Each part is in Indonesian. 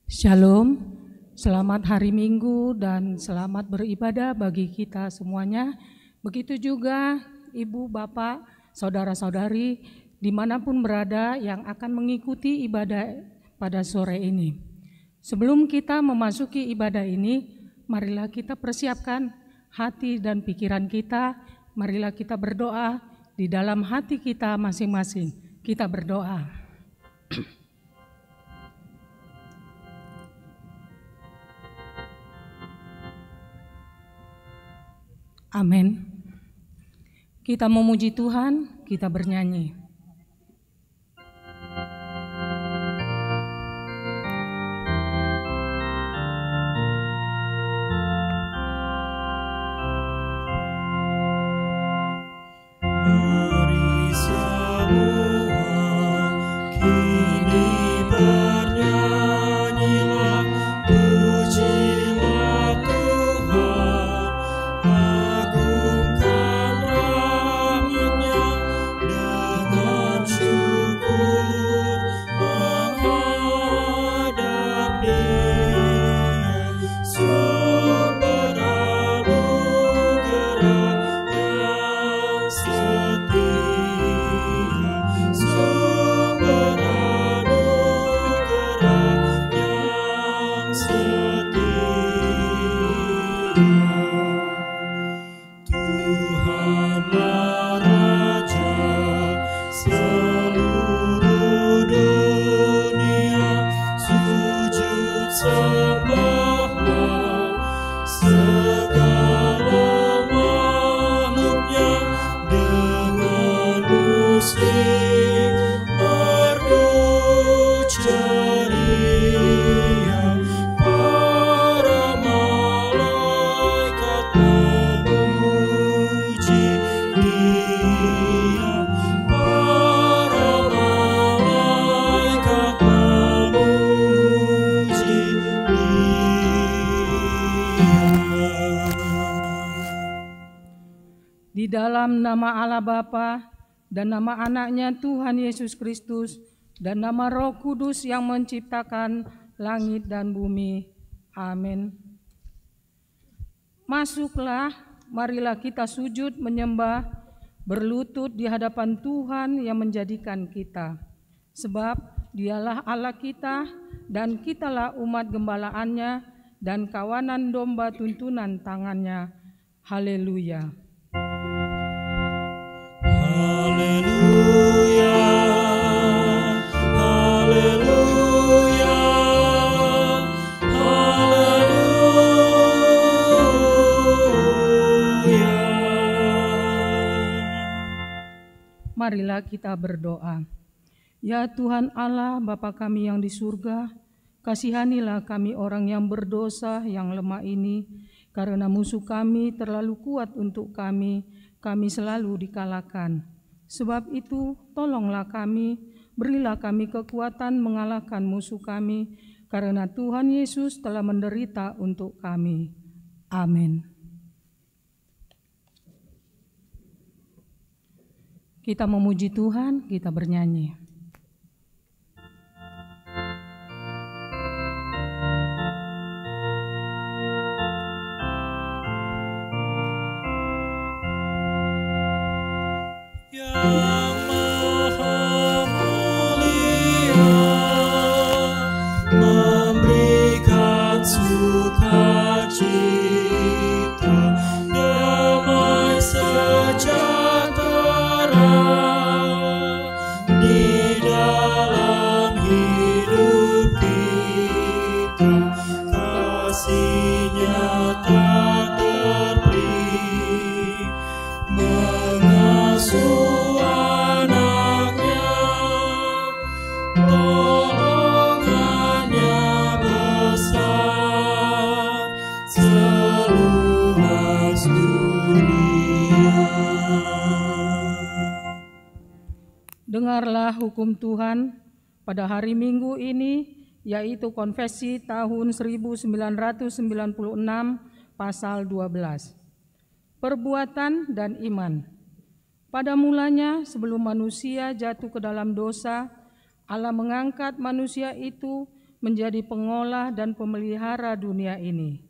Shalom, selamat hari Minggu dan selamat beribadah bagi kita semuanya. Begitu juga Ibu, Bapak, Saudara-saudari dimanapun berada yang akan mengikuti ibadah pada sore ini. Sebelum kita memasuki ibadah ini, marilah kita persiapkan hati dan pikiran kita. Marilah kita berdoa di dalam hati kita masing-masing. Kita berdoa. Amin. Kita memuji Tuhan, kita bernyanyi. Mari semua kini bernyanyilah, pujilah Tuhan, agungkan rahmat-Nya dengan syukur menghadap Dia, sumber anugerah yang setia, sumber anugerah yang setia. Tuhanlah Raja seluruh dunia, sujud sembahlah segala makhluknya dengan musik merdu ceria. Para malaikat memuji Dia, para malaikat memuji Dia. Di dalam nama Allah Bapa dan nama Anaknya Tuhan Yesus Kristus dan nama Roh Kudus yang menciptakan langit dan bumi. Amin. Masuklah, marilah kita sujud menyembah, berlutut di hadapan Tuhan yang menjadikan kita. Sebab Dialah Allah kita dan kitalah umat gembalaannya dan kawanan domba tuntunan tangannya. Haleluya. Haleluya, haleluya, haleluya. Marilah kita berdoa. Ya Tuhan Allah, Bapa kami yang di surga, kasihanilah kami orang yang berdosa, yang lemah ini, karena musuh kami terlalu kuat untuk kami selalu dikalahkan. Sebab itu, tolonglah kami, berilah kami kekuatan mengalahkan musuh kami, karena Tuhan Yesus telah menderita untuk kami. Amin. Kita memuji Tuhan, kita bernyanyi. Yang Maha Mulia memberikan sukacita, damai sejahtera di dalam hidup kita. Kasih-Nya tak terperi, mengasuh anaknya, tolongannya besar seluas dunia. Dengarlah hukum Tuhan pada hari Minggu ini, yaitu Konfesi tahun 1996 pasal 12. Perbuatan dan iman. Pada mulanya sebelum manusia jatuh ke dalam dosa, Allah mengangkat manusia itu menjadi pengolah dan pemelihara dunia ini.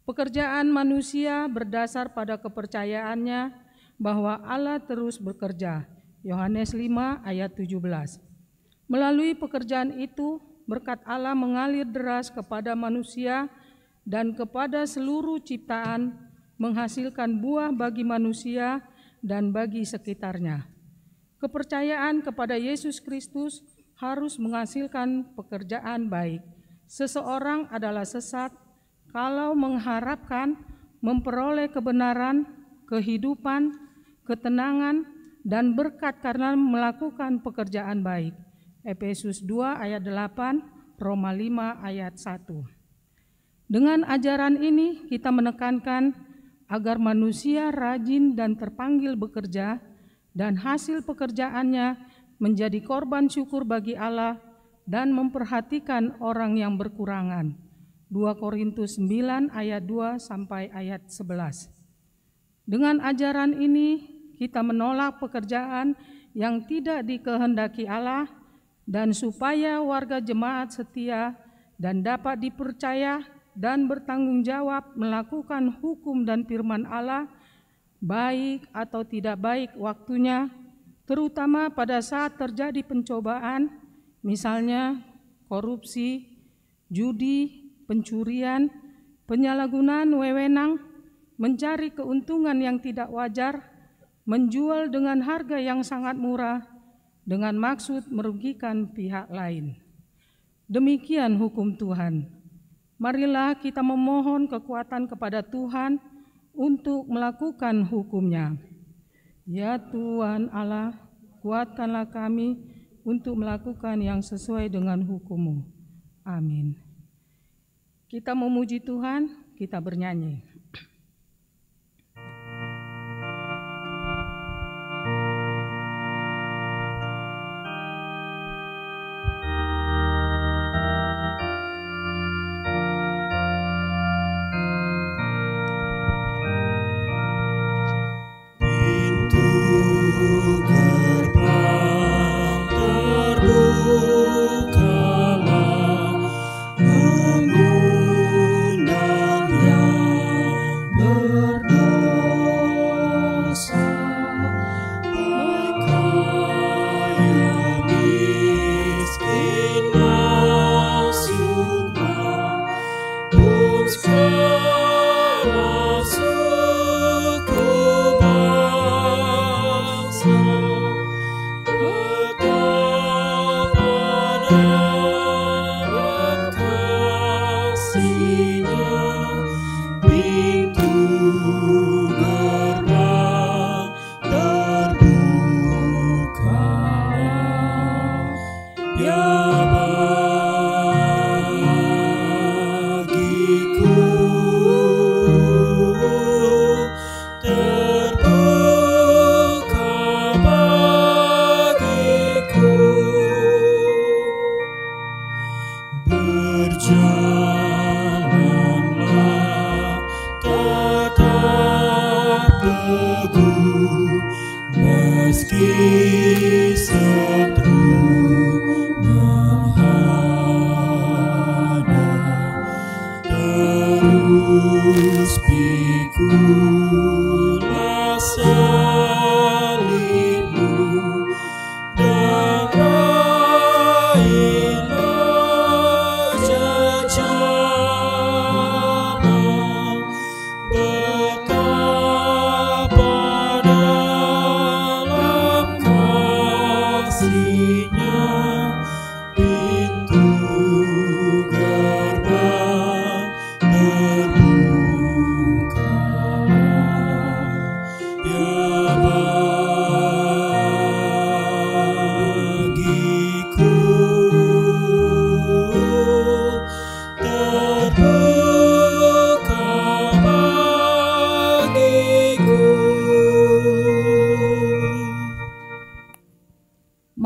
Pekerjaan manusia berdasar pada kepercayaannya bahwa Allah terus bekerja. Yohanes 5 ayat 17. Melalui pekerjaan itu, berkat Allah mengalir deras kepada manusia dan kepada seluruh ciptaan, menghasilkan buah bagi manusia dan bagi sekitarnya. Kepercayaan kepada Yesus Kristus harus menghasilkan pekerjaan baik. Seseorang adalah sesat kalau mengharapkan memperoleh kebenaran, kehidupan, ketenangan, dan berkat karena melakukan pekerjaan baik. Efesus 2 ayat 8, Roma 5 ayat 1. Dengan ajaran ini kita menekankan agar manusia rajin dan terpanggil bekerja dan hasil pekerjaannya menjadi korban syukur bagi Allah dan memperhatikan orang yang berkurangan. 2 Korintus 9 ayat 2 sampai ayat 11. Dengan ajaran ini kita menolak pekerjaan yang tidak dikehendaki Allah dan supaya warga jemaat setia dan dapat dipercaya dan bertanggung jawab melakukan hukum dan firman Allah, baik atau tidak baik waktunya, terutama pada saat terjadi pencobaan, misalnya korupsi, judi, pencurian, penyalahgunaan wewenang, mencari keuntungan yang tidak wajar, menjual dengan harga yang sangat murah, dengan maksud merugikan pihak lain. Demikian hukum Tuhan. Marilah kita memohon kekuatan kepada Tuhan untuk melakukan hukum-Nya. Ya Tuhan Allah, kuatkanlah kami untuk melakukan yang sesuai dengan hukum-Mu. Amin. Kita memuji Tuhan, kita bernyanyi.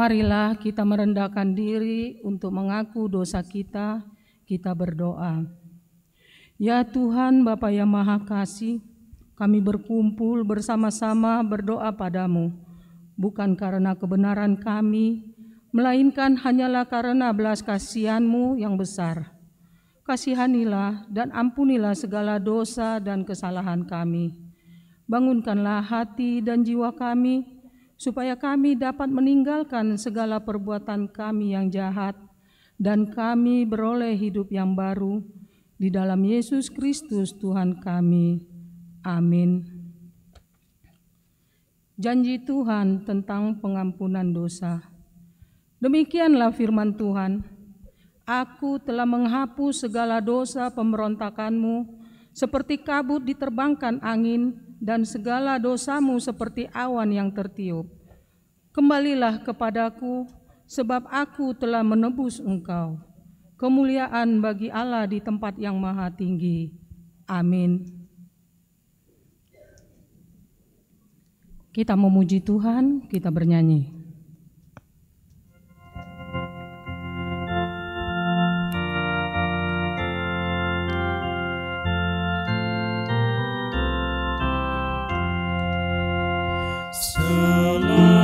Marilah kita merendahkan diri untuk mengaku dosa kita, kita berdoa. Ya Tuhan Bapa yang Maha Kasih, kami berkumpul bersama-sama berdoa padamu, bukan karena kebenaran kami, melainkan hanyalah karena belas kasihan-Mu yang besar. Kasihanilah dan ampunilah segala dosa dan kesalahan kami. Bangunkanlah hati dan jiwa kami, supaya kami dapat meninggalkan segala perbuatan kami yang jahat, dan kami beroleh hidup yang baru, di dalam Yesus Kristus Tuhan kami. Amin. Janji Tuhan tentang pengampunan dosa. Demikianlah firman Tuhan, Aku telah menghapus segala dosa pemberontakanmu, seperti kabut diterbangkan angin, dan segala dosamu seperti awan yang tertiup. Kembalilah kepadaku, sebab aku telah menebus engkau. Kemuliaan bagi Allah di tempat yang maha tinggi. Amin. Kita memuji Tuhan, kita bernyanyi. Selama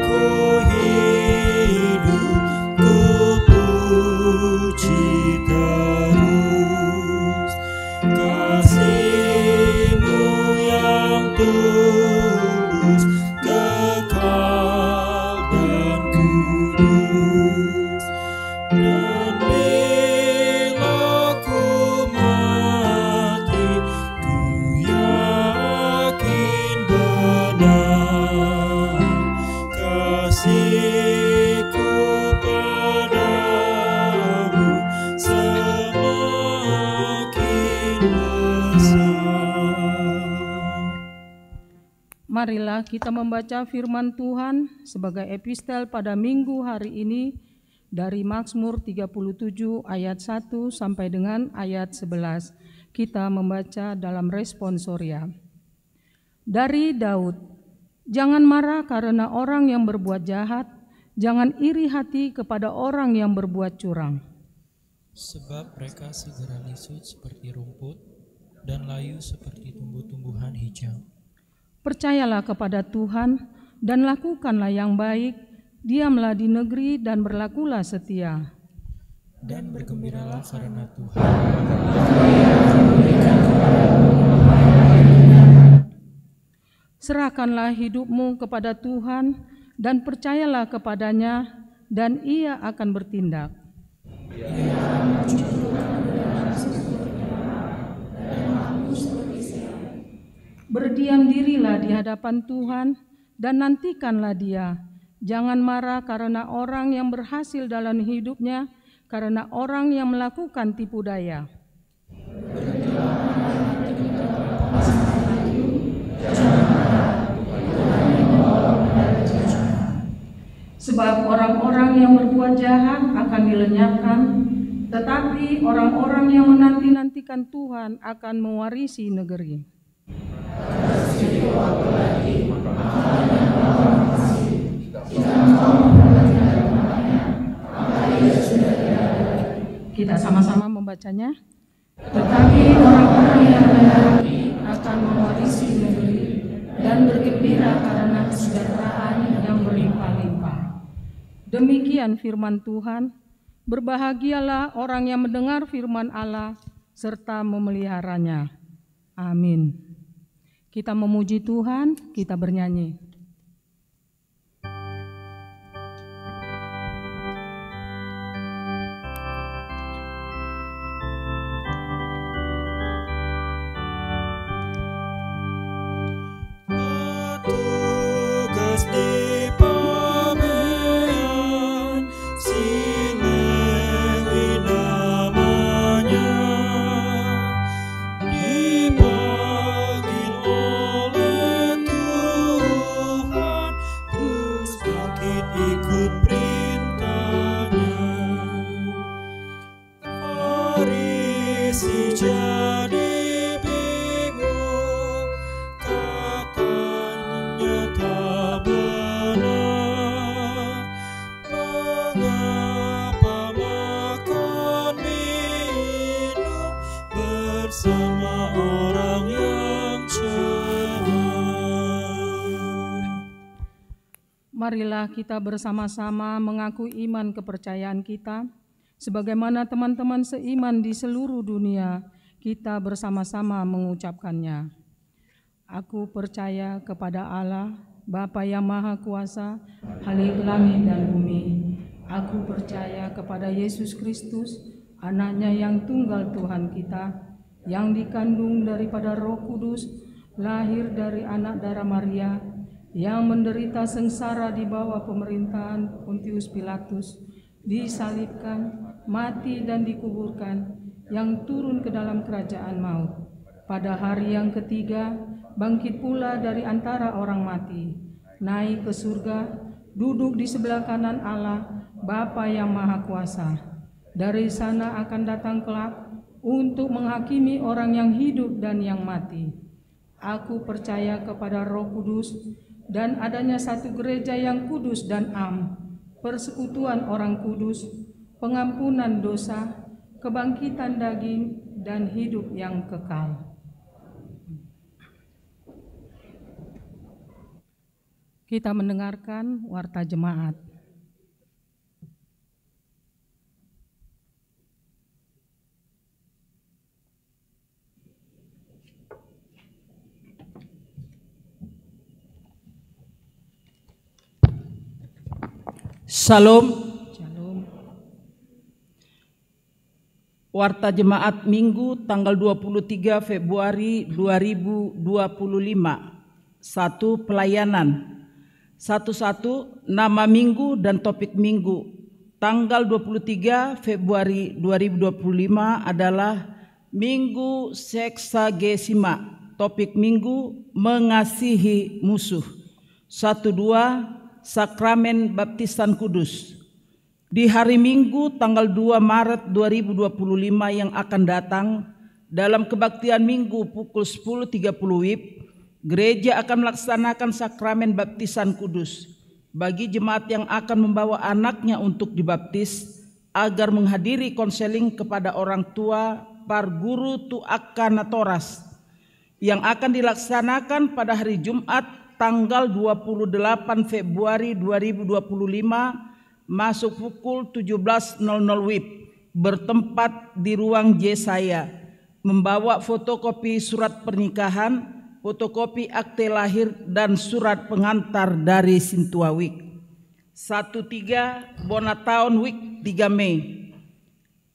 ku hidup, ku puji terus kasih-Mu yang tulus, kekal dan kudus. Dan bila ku mati, ku yakin benar kasih-Ku padamu semakin besar. Marilah kita membaca firman Tuhan sebagai epistel pada minggu hari ini dari Mazmur 37 ayat 1 sampai dengan ayat 11. Kita membaca dalam responsoria. Dari Daud, jangan marah karena orang yang berbuat jahat, jangan iri hati kepada orang yang berbuat curang. Sebab mereka segera lisut seperti rumput dan layu seperti tumbuh-tumbuhan hijau. Percayalah kepada Tuhan dan lakukanlah yang baik, diamlah di negeri dan berlakulah setia. Dan bergembiralah karena Tuhan. Serahkanlah hidupmu kepada Tuhan dan percayalah kepadanya, dan Ia akan bertindak. Berdiam dirilah di hadapan Tuhan dan nantikanlah Dia. Jangan marah karena orang yang berhasil dalam hidupnya, karena orang yang melakukan tipu daya. Sebab orang-orang yang berbuat jahat akan dilenyapkan, tetapi orang-orang yang menanti-nantikan Tuhan akan mewarisi negeri. Kita sama-sama membacanya. Tetapi orang-orang yang menanti akan mewarisi negeri dan bergembira karena kesejahteraan yang berlimpah-limpah. Demikian firman Tuhan. Berbahagialah orang yang mendengar firman Allah serta memeliharanya. Amin. Kita memuji Tuhan, kita bernyanyi. Petugas di pabean, Silewi namanya, dipanggil oleh Tuhan, terus bangkit ikut perintahnya. Farisi jadi bingung, katanya tak benar. Mengapa makan minum bersama orang yang cerah? marilah kita bersama-sama mengaku iman kepercayaan kita, sebagaimana teman-teman seiman di seluruh dunia, kita bersama-sama mengucapkannya. Aku percaya kepada Allah, Bapa yang Maha Kuasa, Khalik langit dan bumi. Aku percaya kepada Yesus Kristus, Anaknya yang tunggal Tuhan kita, yang dikandung daripada Roh Kudus, lahir dari anak darah Maria, yang menderita sengsara di bawah pemerintahan Pontius Pilatus, disalibkan, mati dan dikuburkan, yang turun ke dalam kerajaan maut. Pada hari yang ketiga, bangkit pula dari antara orang mati, naik ke surga, duduk di sebelah kanan Allah, Bapa yang Maha Kuasa. Dari sana akan datang kelak untuk menghakimi orang yang hidup dan yang mati. Aku percaya kepada Roh Kudus dan adanya satu gereja yang kudus dan am, persekutuan orang kudus, pengampunan dosa, kebangkitan daging, dan hidup yang kekal. Kita mendengarkan warta jemaat. Shalom. Shalom. Warta Jemaat Minggu tanggal 23 Februari 2025. 1. Pelayanan. 1. Nama minggu dan topik minggu. Tanggal 23 Februari 2025 adalah Minggu Seksagesima. Topik minggu mengasihi musuh. 1-2 Sakramen Baptisan Kudus. Di hari Minggu tanggal 2 Maret 2025 yang akan datang, dalam kebaktian Minggu pukul 10.30 WIB, gereja akan melaksanakan Sakramen Baptisan Kudus bagi jemaat yang akan membawa anaknya untuk dibaptis, agar menghadiri konseling kepada orang tua par guru tu'akana toras yang akan dilaksanakan pada hari Jumat tanggal 28 Februari 2025 masuk pukul 17.00 WIB, bertempat di ruang J-Saya, membawa fotokopi surat pernikahan, fotokopi akte lahir, dan surat pengantar dari Sintua WIK. 1-3 Bonataun WIK 3 Mei.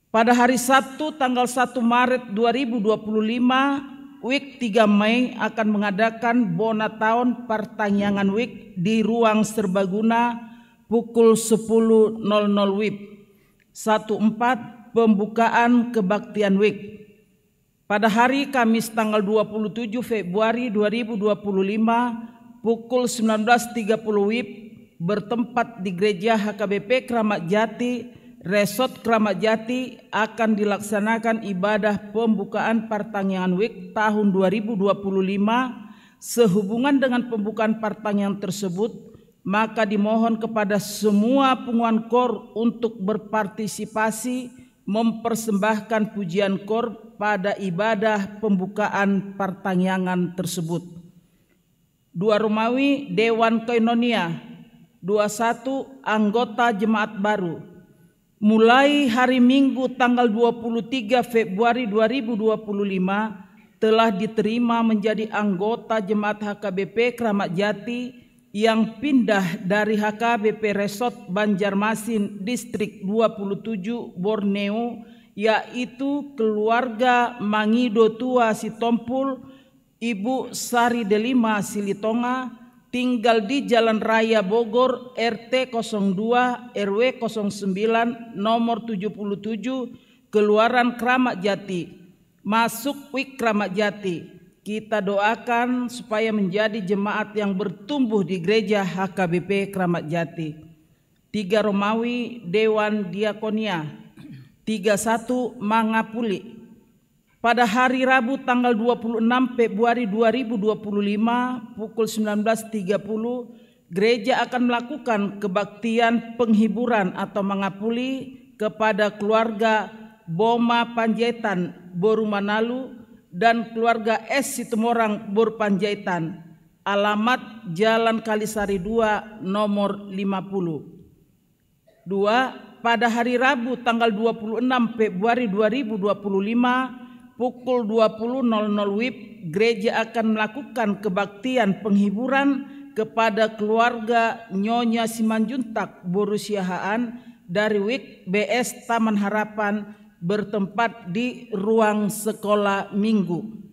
Pada hari Sabtu tanggal 1 Maret 2025, WIK 3 Mei akan mengadakan Bonataun Pertanyaan WIK di ruang Serbaguna pukul 10.00 WIB. 1-4 Pembukaan Kebaktian WIK. Pada hari Kamis tanggal 27 Februari 2025 pukul 19.30 WIB, bertempat di Gereja HKBP Kramat Jati, Resort Kramat Jati, akan dilaksanakan ibadah pembukaan Pertanyaan WIK tahun 2025. Sehubungan dengan pembukaan pertanyaan tersebut, maka dimohon kepada semua penguan KOR untuk berpartisipasi mempersembahkan pujian KOR pada ibadah pembukaan pertanyaan tersebut. 2 Romawi Dewan Koinonia. 21 Anggota Jemaat Baru. Mulai hari Minggu tanggal 23 Februari 2025 telah diterima menjadi anggota Jemaat HKBP Kramat Jati yang pindah dari HKBP Resort Banjarmasin Distrik 27 Borneo, yaitu keluarga Mangido Tua Sitompul, Ibu Sari Delima Silitonga, tinggal di Jalan Raya Bogor, RT 02 RW 09 nomor 77, Keluaran Kramat Jati, masuk WIK Kramat Jati. Kita doakan supaya menjadi jemaat yang bertumbuh di gereja HKBP Kramat Jati. 3 Romawi Dewan Diakonia. 31 Mangapuli. Pada hari Rabu tanggal 26 Februari 2025 pukul 19.30, gereja akan melakukan kebaktian penghiburan atau mangapuli kepada keluarga Boma Panjaitan Boru Manalu dan keluarga S Situmorang Bor Panjaitan alamat Jalan Kalisari 2 nomor 50. 2. Pada hari Rabu tanggal 26 Februari 2025 pukul 20.00 WIB, gereja akan melakukan kebaktian penghiburan kepada keluarga Nyonya Simanjuntak Borusiahaan dari WIK BS Taman Harapan bertempat di ruang sekolah minggu.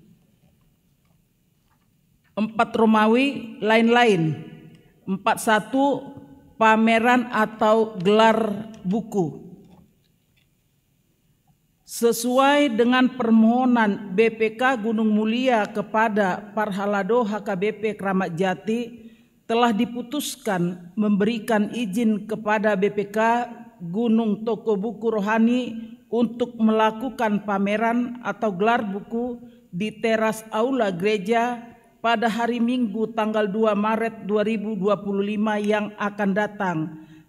4 Romawi lain-lain. 41 pameran atau gelar buku. Sesuai dengan permohonan BPK Gunung Mulia kepada Parhalado HKBP Kramat Jati, telah diputuskan memberikan izin kepada BPK Gunung Toko Buku Rohani untuk melakukan pameran atau gelar buku di teras aula gereja pada hari Minggu tanggal 2 Maret 2025 yang akan datang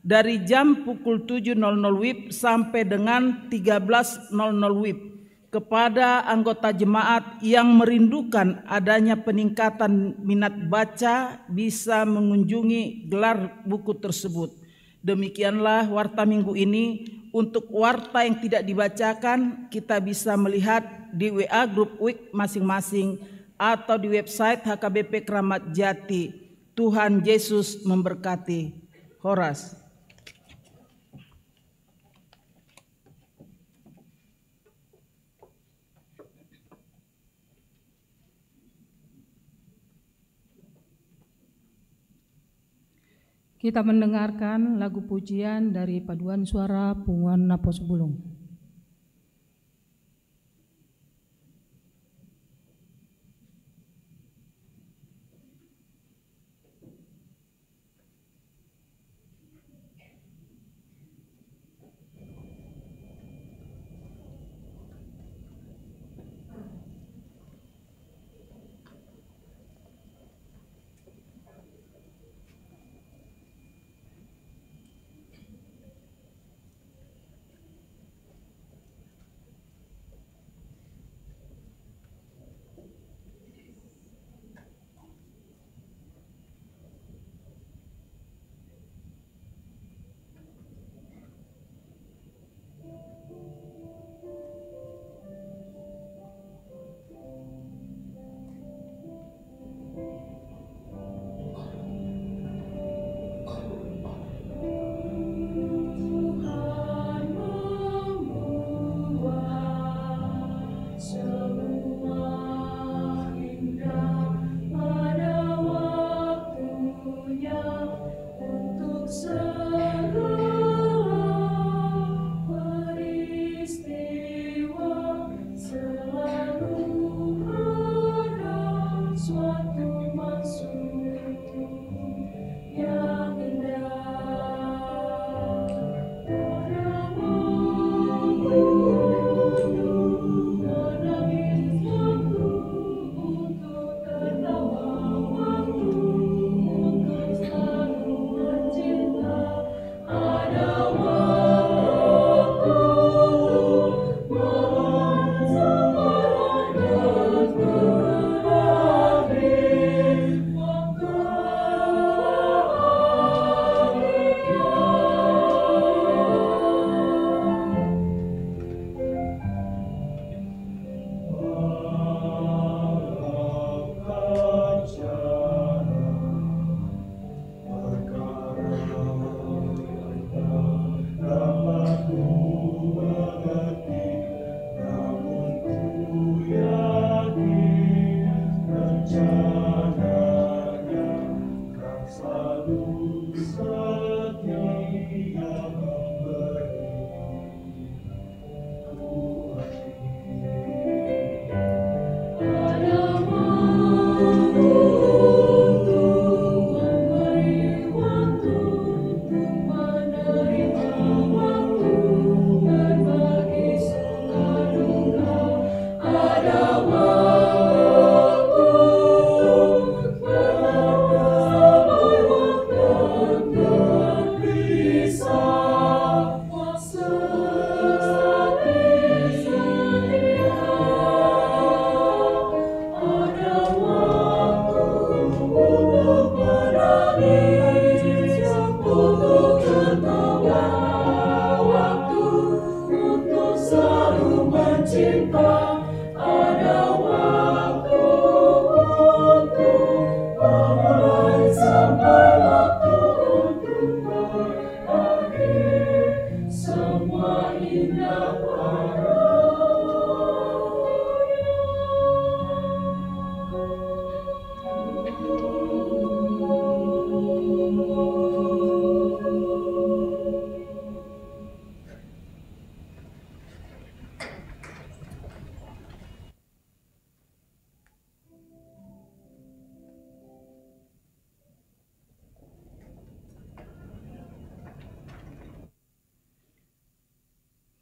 dari jam pukul 7.00 WIB sampai dengan 13.00 WIB kepada anggota jemaat yang merindukan adanya peningkatan minat baca bisa mengunjungi gelar buku tersebut. Demikianlah warta minggu ini. Untuk warta yang tidak dibacakan kita bisa melihat di WA grup WIK masing-masing atau di website HKBP Kramat Jati. Tuhan Yesus memberkati. Horas. Kita mendengarkan lagu pujian dari paduan suara Punguan Napos Bulung.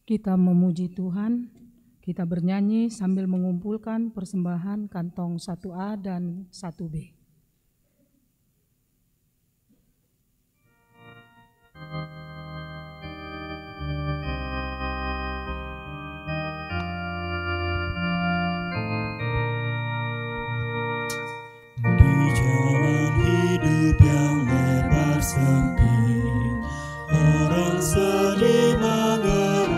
Kita memuji Tuhan, kita bernyanyi sambil mengumpulkan persembahan kantong 1A dan 1B. Di jalan hidup yang lebar sempit, orang sedih menggerak.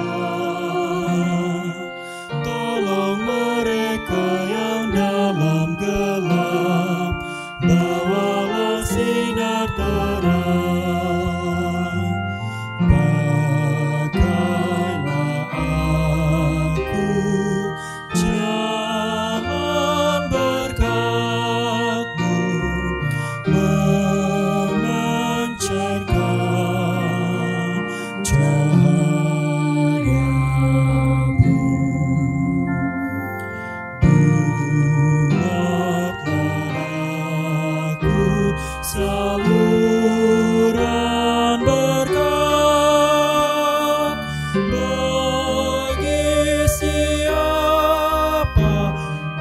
Tolong mereka yang dalam gelap, bawalah sinar terang. Pakailah aku jalan berkat-Mu, memancarkan cahaya-Mu. Buatlah aku saluran berkat bagi siapa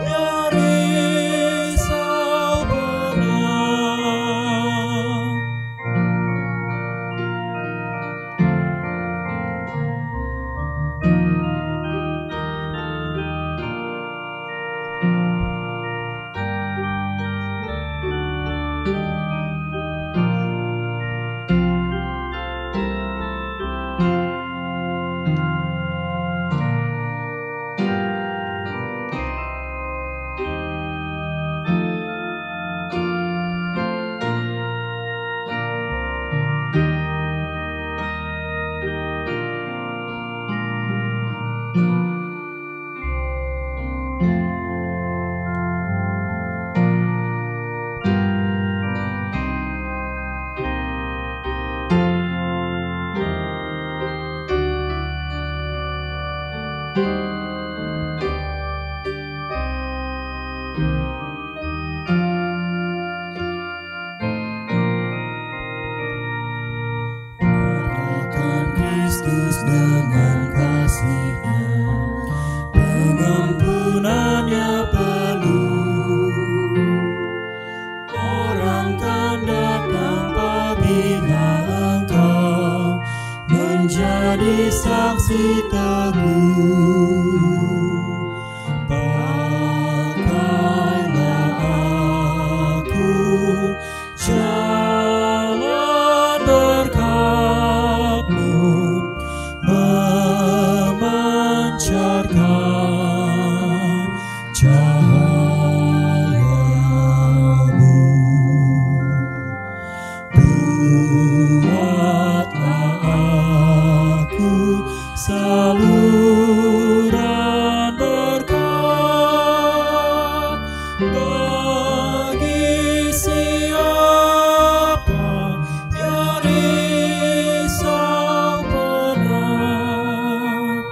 yang risau benar. Wartakan Kristus dengan kasih-Nya, pengampunan-Nya penuh. Orang kan datang apabila engkau menjadi saksi teguh. Pakailah aku jalan berkat-Mu, memancarkan cahaya-Mu. Buatlah aku saluran berkat bagi siapa yang risau benar.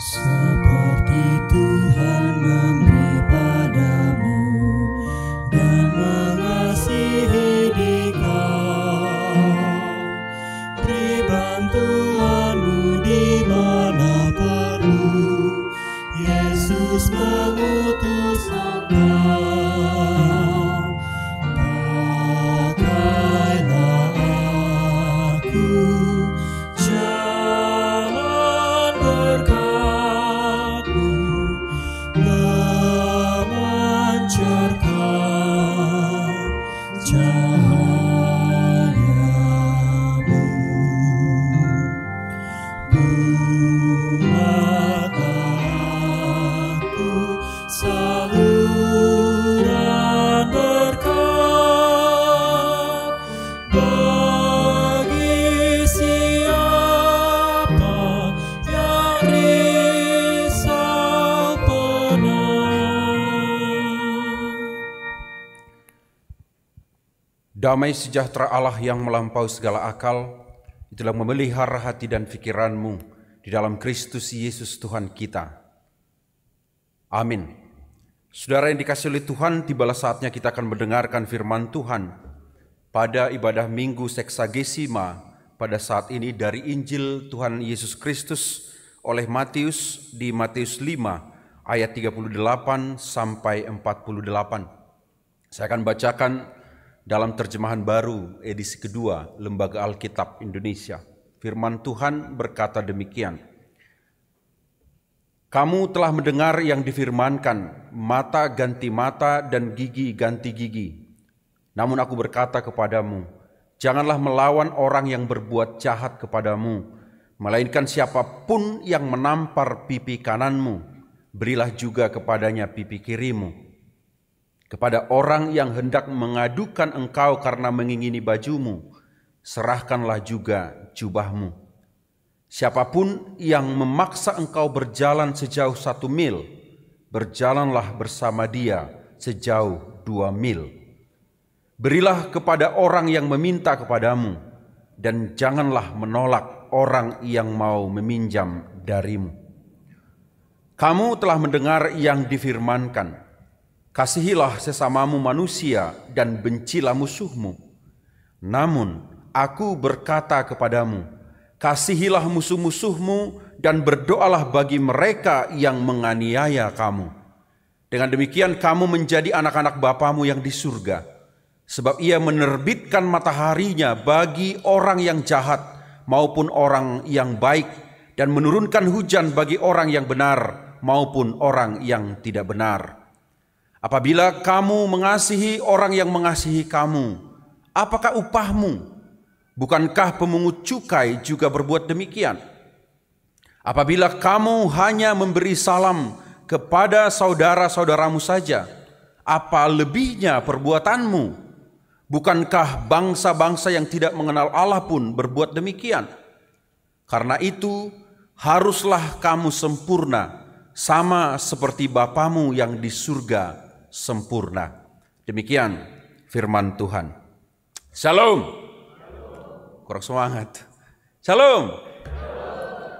seperti Tuhan memberi padamu dan mengasihi dikau. Beri bantuanmu di mana perlu, Yesus mengutus engkau. Pakailah aku, jalan berkat-Mu memancarkan cahaya-Mu. Buatlah aku saluran berkat bagi siapa yang risau penat. Damai sejahtera Allah yang melampaui segala akal, itulah memelihara hati dan pikiranmu di dalam Kristus Yesus Tuhan kita. Amin. Saudara yang dikasihi oleh Tuhan, tibalah saatnya kita akan mendengarkan firman Tuhan pada ibadah Minggu Seksagesima pada saat ini dari Injil Tuhan Yesus Kristus oleh Matius di Matius 5 ayat 38 sampai 48. Saya akan bacakan dalam terjemahan baru edisi kedua Lembaga Alkitab Indonesia. Firman Tuhan berkata demikian. Kamu telah mendengar yang difirmankan, mata ganti mata dan gigi ganti gigi. Namun aku berkata kepadamu, janganlah melawan orang yang berbuat jahat kepadamu, melainkan siapapun yang menampar pipi kananmu, berilah juga kepadanya pipi kirimu. Kepada orang yang hendak mengadukan engkau karena mengingini bajumu, serahkanlah juga jubahmu. Siapapun yang memaksa engkau berjalan sejauh 1 mil, berjalanlah bersama dia sejauh 2 mil. Berilah kepada orang yang meminta kepadamu, dan janganlah menolak orang yang mau meminjam darimu. Kamu telah mendengar yang difirmankan, kasihilah sesamamu manusia dan bencilah musuhmu. Namun aku berkata kepadamu, kasihilah musuh-musuhmu dan berdoalah bagi mereka yang menganiaya kamu. Dengan demikian kamu menjadi anak-anak Bapamu yang di surga. Sebab ia menerbitkan mataharinya bagi orang yang jahat maupun orang yang baik, dan menurunkan hujan bagi orang yang benar maupun orang yang tidak benar. Apabila kamu mengasihi orang yang mengasihi kamu, apakah upahmu? Bukankah pemungut cukai juga berbuat demikian? Apabila kamu hanya memberi salam kepada saudara-saudaramu saja, apa lebihnya perbuatanmu? Bukankah bangsa-bangsa yang tidak mengenal Allah pun berbuat demikian? Karena itu, haruslah kamu sempurna, sama seperti Bapamu yang di surga sempurna. Demikian firman Tuhan. Shalom. Kurang semangat. Shalom.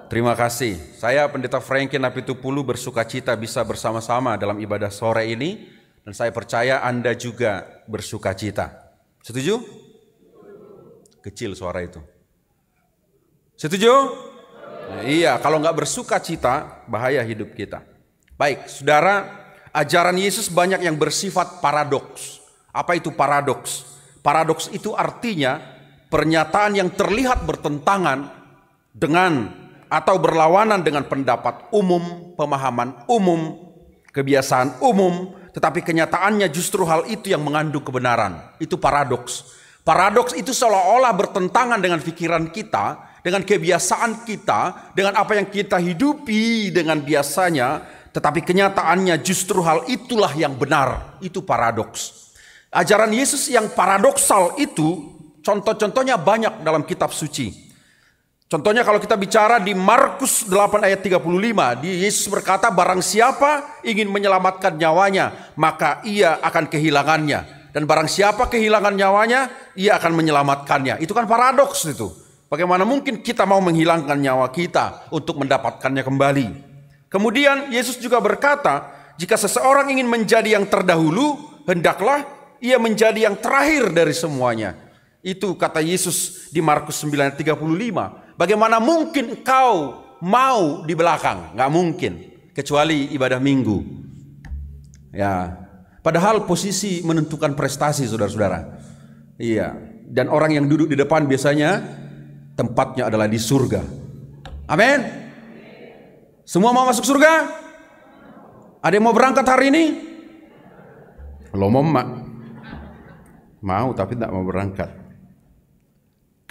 Terima kasih. Saya Pendeta Franky Napitupulu bersuka cita bisa bersama-sama dalam ibadah sore ini, dan saya percaya Anda juga bersuka cita. Setuju? Kecil suara itu. Setuju? Nah, iya, kalau nggak bersuka cita, bahaya hidup kita. Baik, saudara, ajaran Yesus banyak yang bersifat paradoks. Apa itu paradoks? Paradoks itu artinya pernyataan yang terlihat bertentangan dengan atau berlawanan dengan pendapat umum, pemahaman umum, kebiasaan umum, tetapi kenyataannya justru hal itu yang mengandung kebenaran. Itu paradoks. Paradoks itu seolah-olah bertentangan dengan pikiran kita, dengan kebiasaan kita, dengan apa yang kita hidupi dengan biasanya, tetapi kenyataannya justru hal itulah yang benar. Itu paradoks. Ajaran Yesus yang paradoksal itu contoh-contohnya banyak dalam kitab suci. Contohnya kalau kita bicara di Markus 8 ayat 35, Yesus berkata, barang siapa ingin menyelamatkan nyawanya, maka ia akan kehilangannya. Dan barang siapa kehilangan nyawanya, ia akan menyelamatkannya. Itu kan paradoks itu. Bagaimana mungkin kita mau menghilangkan nyawa kita untuk mendapatkannya kembali? Kemudian Yesus juga berkata, jika seseorang ingin menjadi yang terdahulu, hendaklah ia menjadi yang terakhir dari semuanya. Itu kata Yesus di Markus 9:35. Bagaimana mungkin engkau mau di belakang? Nggak mungkin, kecuali ibadah minggu. Ya, padahal posisi menentukan prestasi, saudara-saudara. Iya, dan orang yang duduk di depan biasanya tempatnya adalah di surga. Amin. Semua mau masuk surga? Ada yang mau berangkat hari ini? Lo mau tapi tidak mau berangkat.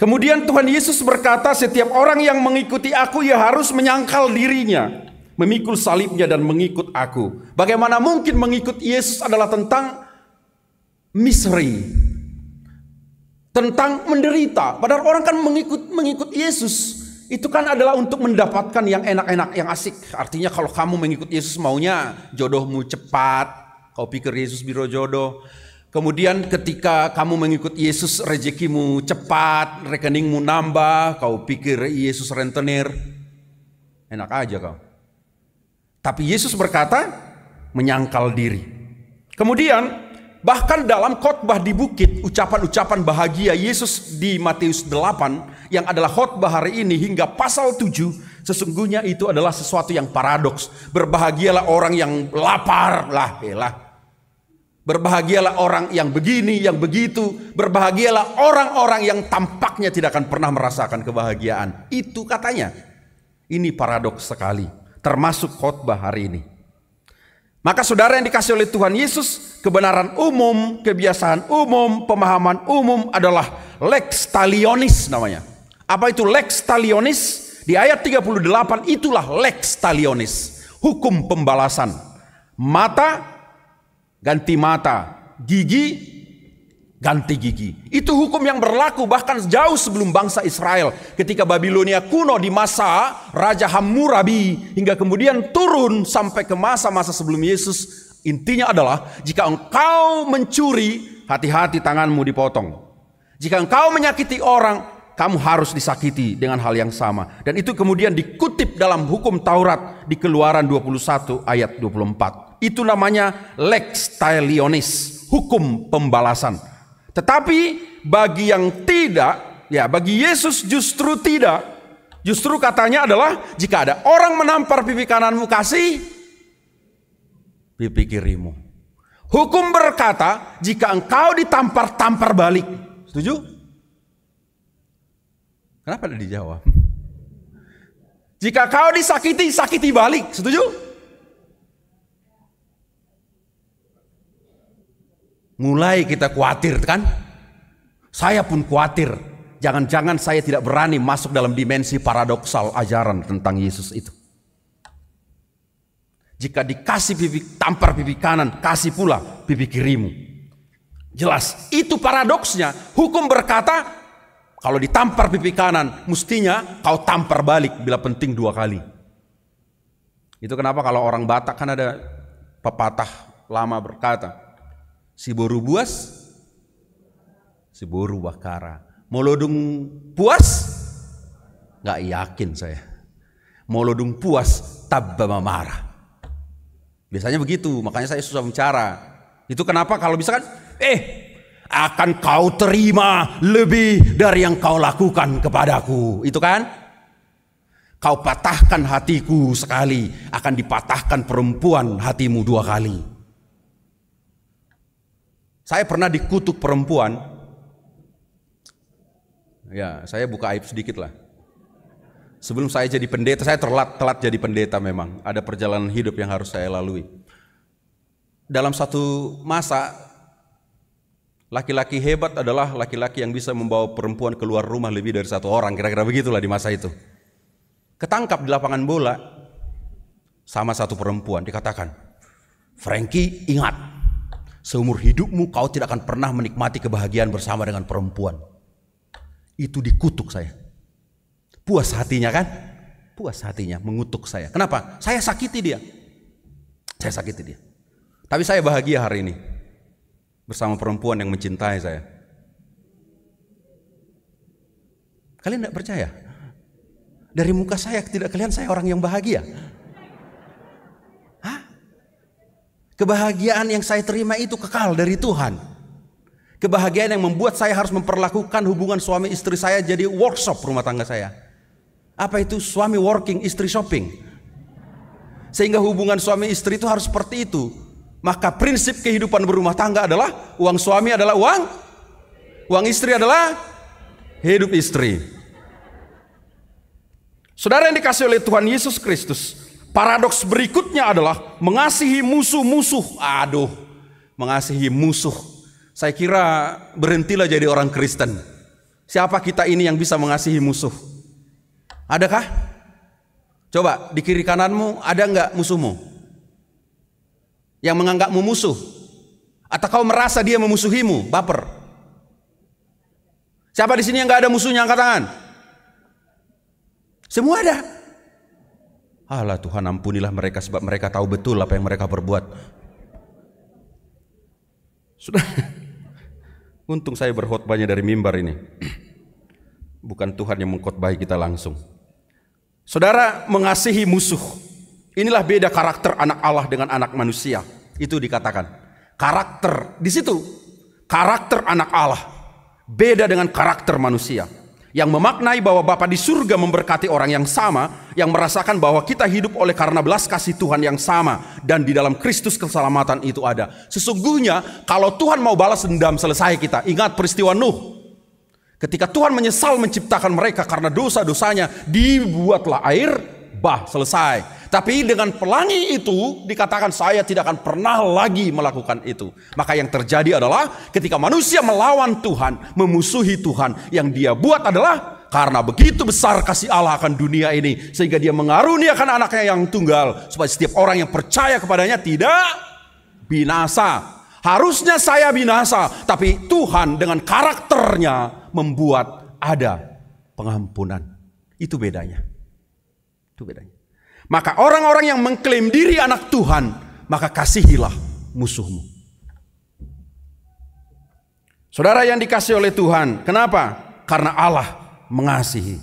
Kemudian Tuhan Yesus berkata, setiap orang yang mengikuti aku, ia harus menyangkal dirinya, memikul salibnya dan mengikut aku. Bagaimana mungkin mengikut Yesus adalah tentang misery, tentang menderita. Padahal orang kan mengikut Yesus itu kan adalah untuk mendapatkan yang enak-enak, yang asik. Artinya kalau kamu mengikut Yesus maunya jodohmu cepat, kau pikir Yesus biro jodoh. Kemudian ketika kamu mengikut Yesus rezekimu cepat, rekeningmu nambah, kau pikir Yesus rentenir. Enak aja kau. Tapi Yesus berkata, menyangkal diri. Kemudian bahkan dalam khotbah di bukit, ucapan-ucapan bahagia Yesus di Matius 8 yang adalah khotbah hari ini hingga pasal 7, sesungguhnya itu adalah sesuatu yang paradoks. Berbahagialah orang yang lapar, berbahagialah orang yang begini, yang begitu. Berbahagialah orang-orang yang tampaknya tidak akan pernah merasakan kebahagiaan. Itu katanya. Ini paradoks sekali, termasuk khotbah hari ini. Maka saudara yang dikasih oleh Tuhan Yesus, kebenaran umum, kebiasaan umum, pemahaman umum adalah lex talionis namanya. Apa itu lex talionis? Di ayat 38 itulah lex talionis, hukum pembalasan. Mata ganti mata, gigi ganti gigi. Itu hukum yang berlaku bahkan jauh sebelum bangsa Israel. Ketika Babilonia kuno di masa Raja Hammurabi hingga kemudian turun sampai ke masa-masa sebelum Yesus. Intinya adalah jika engkau mencuri, hati-hati tanganmu dipotong. Jika engkau menyakiti orang, kamu harus disakiti dengan hal yang sama. Dan itu kemudian dikutip dalam hukum Taurat di Keluaran 21 ayat 24. Itu namanya lex talionis, hukum pembalasan. Tetapi bagi yang tidak, ya bagi Yesus justru tidak. Justru katanya adalah jika ada orang menampar pipi kananmu, kasih pipi kirimu. Hukum berkata jika engkau ditampar, tampar balik. Setuju? Kenapa tidak dijawab? Jika kau disakiti, sakiti balik. Setuju? Mulai kita khawatir kan? Saya pun khawatir. Jangan-jangan saya tidak berani masuk dalam dimensi paradoksal ajaran tentang Yesus itu. Jika dikasih tampar pipi kanan, kasih pula pipi kirimu. Jelas, itu paradoksnya. Hukum berkata, kalau ditampar pipi kanan, mestinya kau tampar balik bila penting 2 kali. Itu kenapa kalau orang Batak kan ada pepatah lama berkata, si boru buas, si boru bakara. Molodung puas? Nggak yakin saya. Molodung puas, tabba marah. Biasanya begitu, makanya saya susah bicara. Itu kenapa kalau misalkan, akan kau terima lebih dari yang kau lakukan kepadaku. Itu kan? Kau patahkan hatiku sekali, akan dipatahkan perempuan hatimu 2 kali. Saya pernah dikutuk perempuan. Ya, saya buka aib sedikit lah. Sebelum saya jadi pendeta, saya telat jadi pendeta memang. Ada perjalanan hidup yang harus saya lalui. Dalam satu masa, laki-laki hebat adalah laki-laki yang bisa membawa perempuan keluar rumah lebih dari 1 orang. Kira-kira begitulah di masa itu. Ketangkap di lapangan bola sama satu perempuan, dikatakan, Frankie, ingat, seumur hidupmu kau tidak akan pernah menikmati kebahagiaan bersama dengan perempuan. Itu dikutuk saya. Puas hatinya kan? Puas hatinya mengutuk saya. Kenapa? Saya sakiti dia. Saya sakiti dia. Tapi saya bahagia hari ini bersama perempuan yang mencintai saya. Kalian tidak percaya? Dari muka saya tidak kelihatan saya orang yang bahagia. Kebahagiaan yang saya terima itu kekal dari Tuhan. Kebahagiaan yang membuat saya harus memperlakukan hubungan suami istri saya jadi workshop rumah tangga saya. Apa itu? Suami working, istri shopping. Sehingga hubungan suami istri itu harus seperti itu. Maka prinsip kehidupan berumah tangga adalah uang suami adalah uang istri adalah hidup istri. Saudara yang dikasihi oleh Tuhan Yesus Kristus, paradoks berikutnya adalah mengasihi musuh-musuh. Mengasihi musuh. Saya kira berhentilah jadi orang Kristen. Siapa kita ini yang bisa mengasihi musuh? Adakah? Coba di kiri kananmu ada enggak musuhmu? Yang menganggapmu musuh? Atau kau merasa dia memusuhimu? Baper. Siapa di sini yang enggak ada musuhnya? Angkat tangan. Semua ada. Allah, Tuhan ampunilah mereka sebab mereka tahu betul apa yang mereka perbuat. Sudah. Untung saya berkhotbahnya dari mimbar ini. Bukan Tuhan yang mengkhotbahi kita langsung. Saudara, mengasihi musuh. Inilah beda karakter anak Allah dengan anak manusia. Itu dikatakan. Karakter di situ. Karakter anak Allah beda dengan karakter manusia. Yang memaknai bahwa Bapa di surga memberkati orang yang sama, yang merasakan bahwa kita hidup oleh karena belas kasih Tuhan yang sama, dan di dalam Kristus keselamatan itu ada. Sesungguhnya kalau Tuhan mau balas dendam, selesai kita. Ingat peristiwa Nuh. Ketika Tuhan menyesal menciptakan mereka karena dosa-dosanya, dibuatlah air bah, selesai. Tapi dengan pelangi itu dikatakan saya tidak akan pernah lagi melakukan itu. Maka yang terjadi adalah ketika manusia melawan Tuhan, memusuhi Tuhan, yang dia buat adalah karena begitu besar kasih Allah akan dunia ini, sehingga dia mengaruniakan anaknya yang tunggal, supaya setiap orang yang percaya kepadanya tidak binasa. Harusnya saya binasa, tapi Tuhan dengan karakternya membuat ada pengampunan. Itu bedanya. Itu bedanya. Maka orang-orang yang mengklaim diri anak Tuhan, maka kasihilah musuhmu. Saudara yang dikasihi oleh Tuhan, kenapa? Karena Allah mengasihi.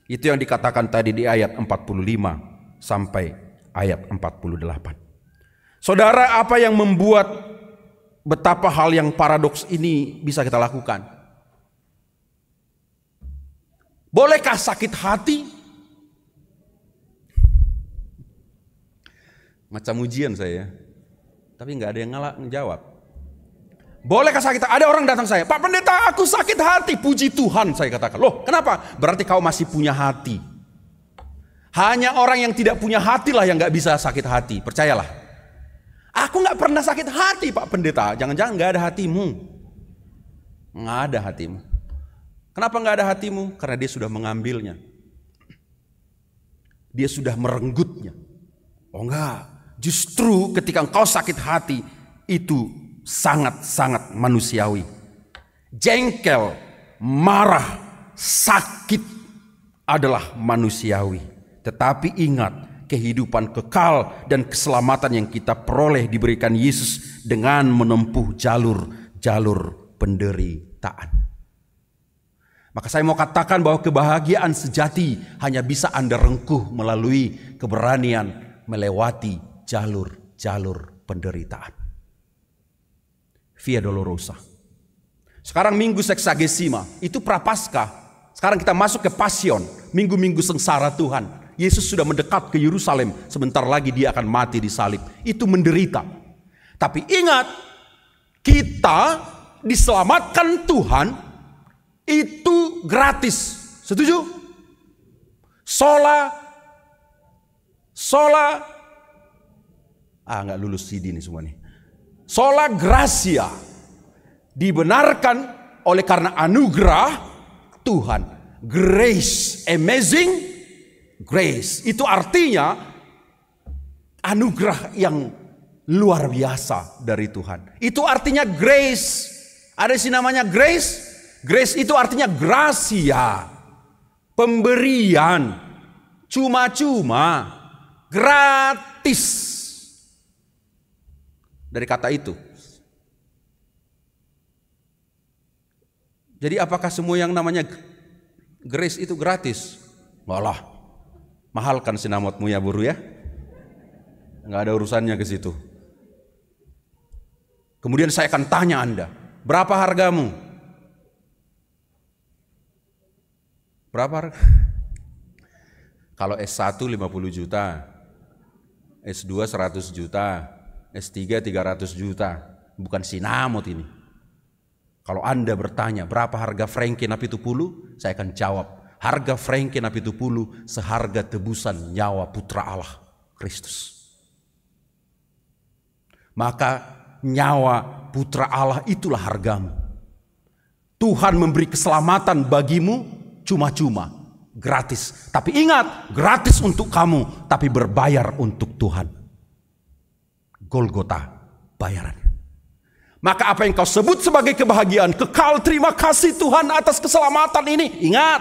Itu yang dikatakan tadi di ayat 45 sampai ayat 48. Saudara, apa yang membuat betapa hal yang paradoks ini bisa kita lakukan? Bolehkah sakit hati? Macam ujian saya, tapi nggak ada yang ngejawab. Bolehkah sakit? Ada orang datang saya, Pak Pendeta, aku sakit hati. Puji Tuhan, saya katakan. Loh, kenapa? Berarti kau masih punya hati. Hanya orang yang tidak punya hati lah yang nggak bisa sakit hati. Percayalah. Aku nggak pernah sakit hati, Pak Pendeta. Jangan-jangan nggak ada hatimu. Nggak ada hatimu. Kenapa nggak ada hatimu? Karena dia sudah mengambilnya. Dia sudah merenggutnya. Oh enggak. Justru ketika engkau sakit hati, itu sangat-sangat manusiawi. Jengkel, marah, sakit adalah manusiawi. Tetapi ingat, kehidupan kekal dan keselamatan yang kita peroleh diberikan Yesus dengan menempuh jalur-jalur penderitaan. Maka saya mau katakan bahwa kebahagiaan sejati hanya bisa Anda rengkuh melalui keberanian melewati jalur-jalur penderitaan. Via Dolorosa. Sekarang minggu Seksagesima, itu Prapaskah. Sekarang kita masuk ke Pasion, minggu-minggu sengsara Tuhan. Yesus sudah mendekat ke Yerusalem, sebentar lagi dia akan mati di salib. Itu menderita. Tapi ingat, kita diselamatkan Tuhan itu gratis. Setuju? Nggak lulus CD nih semua nih. Sola gracia, dibenarkan oleh karena anugerah Tuhan. Grace, amazing grace. Itu artinya anugerah yang luar biasa dari Tuhan. Itu artinya grace. Ada sih namanya grace. Grace itu artinya gracia. Pemberian. Cuma-cuma. Gratis. Dari kata itu. Jadi apakah semua yang namanya grace itu gratis? Enggak lah. Mahalkan sinamotmu ya buru ya. Enggak ada urusannya ke situ. Kemudian saya akan tanya Anda, berapa hargamu? Berapa harga? Kalau S1 50 juta, S2 100 juta, S3 300 juta. Bukan sinamot ini. Kalau Anda bertanya berapa harga Frankie Napitupulu, saya akan jawab, harga Frankie Napitupulu seharga tebusan nyawa Putra Allah, Kristus. Maka nyawa Putra Allah itulah hargamu. Tuhan memberi keselamatan bagimu cuma-cuma, gratis. Tapi ingat, gratis untuk kamu, tapi berbayar untuk Tuhan. Golgota bayaran. Maka apa yang kau sebut sebagai kebahagiaan, kekal, terima kasih Tuhan atas keselamatan ini, ingat,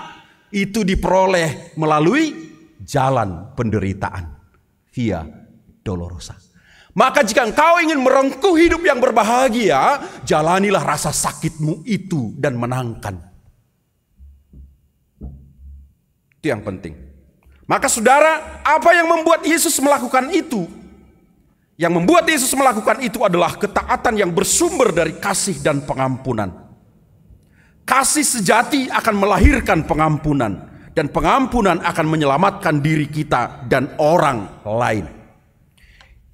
itu diperoleh melalui jalan penderitaan, via dolorosa. Maka jika engkau ingin merengkuh hidup yang berbahagia, jalanilah rasa sakitmu itu dan menangkan. Itu yang penting. Maka saudara, apa yang membuat Yesus melakukan itu? Yang membuat Yesus melakukan itu adalah ketaatan yang bersumber dari kasih dan pengampunan. Kasih sejati akan melahirkan pengampunan, dan pengampunan akan menyelamatkan diri kita dan orang lain.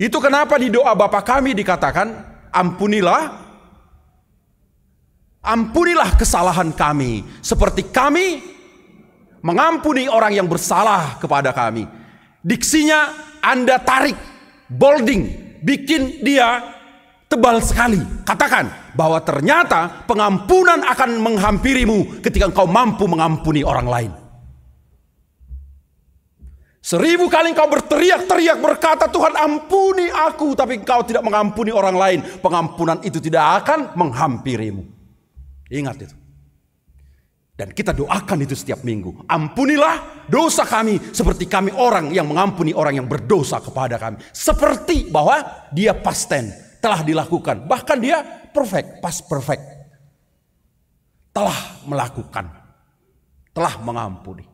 Itu kenapa di doa Bapa kami dikatakan, ampunilah kesalahan kami, seperti kami mengampuni orang yang bersalah kepada kami. Diksinya Anda tarik, bolding, bikin dia tebal sekali. Katakan bahwa ternyata pengampunan akan menghampirimu ketika engkau mampu mengampuni orang lain. 1000 kali engkau berteriak-teriak berkata, Tuhan ampuni aku, tapi engkau tidak mengampuni orang lain, pengampunan itu tidak akan menghampirimu. Ingat itu. Dan kita doakan itu setiap minggu. Ampunilah dosa kami seperti kami orang yang mengampuni orang yang berdosa kepada kami. Seperti bahwa dia past tense, telah dilakukan. Bahkan dia perfect, past perfect. Telah melakukan, telah mengampuni.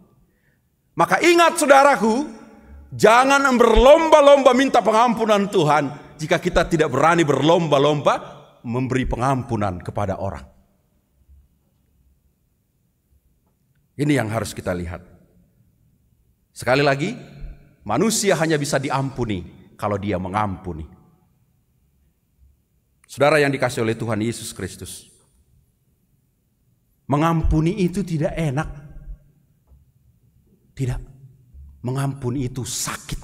Maka ingat saudaraku, jangan berlomba-lomba minta pengampunan Tuhan jika kita tidak berani berlomba-lomba memberi pengampunan kepada orang. Ini yang harus kita lihat. Sekali lagi, manusia hanya bisa diampuni kalau dia mengampuni. Saudara yang dikasihi oleh Tuhan Yesus Kristus, mengampuni itu tidak enak. Tidak. Mengampuni itu sakit.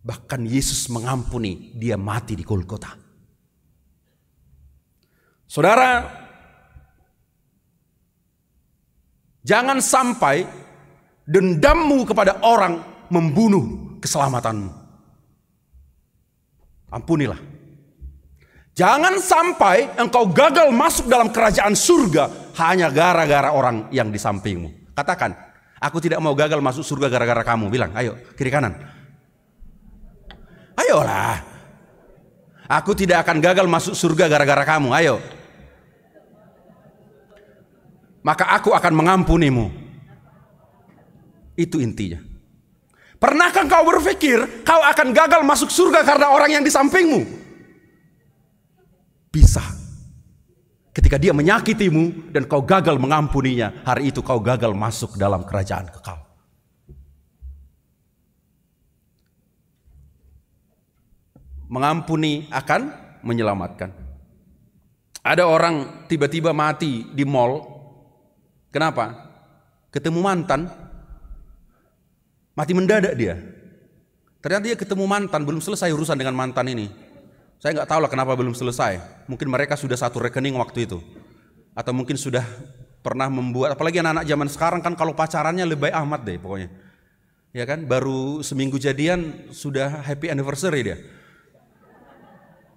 Bahkan Yesus mengampuni, dia mati di Golgota. Saudara, jangan sampai dendammu kepada orang membunuh keselamatanmu. Ampunilah. Jangan sampai engkau gagal masuk dalam kerajaan surga hanya gara-gara orang yang di sampingmu. Katakan, aku tidak mau gagal masuk surga gara-gara kamu. Bilang, ayo, kiri kanan. Ayolah. Aku tidak akan gagal masuk surga gara-gara kamu. Ayo. Maka aku akan mengampunimu. Itu intinya. Pernahkah kau berpikir kau akan gagal masuk surga karena orang yang di sampingmu? Bisa. Ketika dia menyakitimu dan kau gagal mengampuninya, hari itu kau gagal masuk dalam kerajaan kekal. Mengampuni akan menyelamatkan. Ada orang tiba-tiba mati di mall. Kenapa? Ketemu mantan. Mati mendadak dia. Ternyata dia ketemu mantan, belum selesai urusan dengan mantan ini. Saya nggak tahu lah kenapa belum selesai. Mungkin mereka sudah satu rekening waktu itu. Atau mungkin sudah pernah membuat, apalagi anak-anak zaman sekarang kan kalau pacarannya lebay amat deh pokoknya. Ya kan, baru seminggu jadian sudah happy anniversary dia.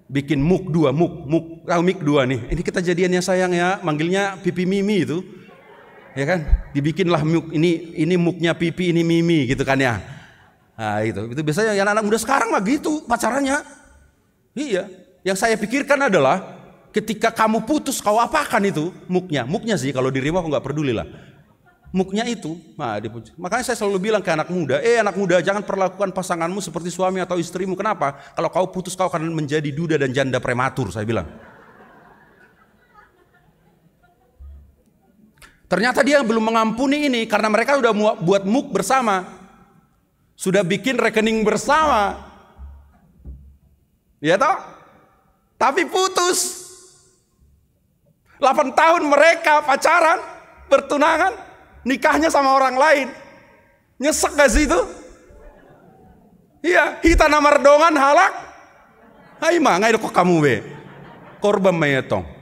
Bikin muk 2, mik 2 nih. Ini kita jadiannya sayang ya, manggilnya pipi mimi itu. Ya kan, dibikinlah muk, ini muknya pipi, ini mimi gitu kan ya. Nah itu biasanya yang anak muda sekarang mah gitu pacarannya. Iya, yang saya pikirkan adalah ketika kamu putus kau apakan itu muknya sih kalau diri aku nggak peduli lah. muknya itu. Nah, makanya saya selalu bilang ke anak muda, anak muda, jangan perlakukan pasanganmu seperti suami atau istrimu. Kenapa? Kalau kau putus, kau akan menjadi duda dan janda prematur, saya bilang. Ternyata dia belum mengampuni ini karena mereka sudah buat muk bersama, sudah bikin rekening bersama, ya toh? Tapi putus. 8 tahun mereka pacaran, bertunangan, nikahnya sama orang lain. Nyesek gak sih itu? Iya, hita namar dongan halak. Hai mah, ngai kok kamu be. Korban mayetong.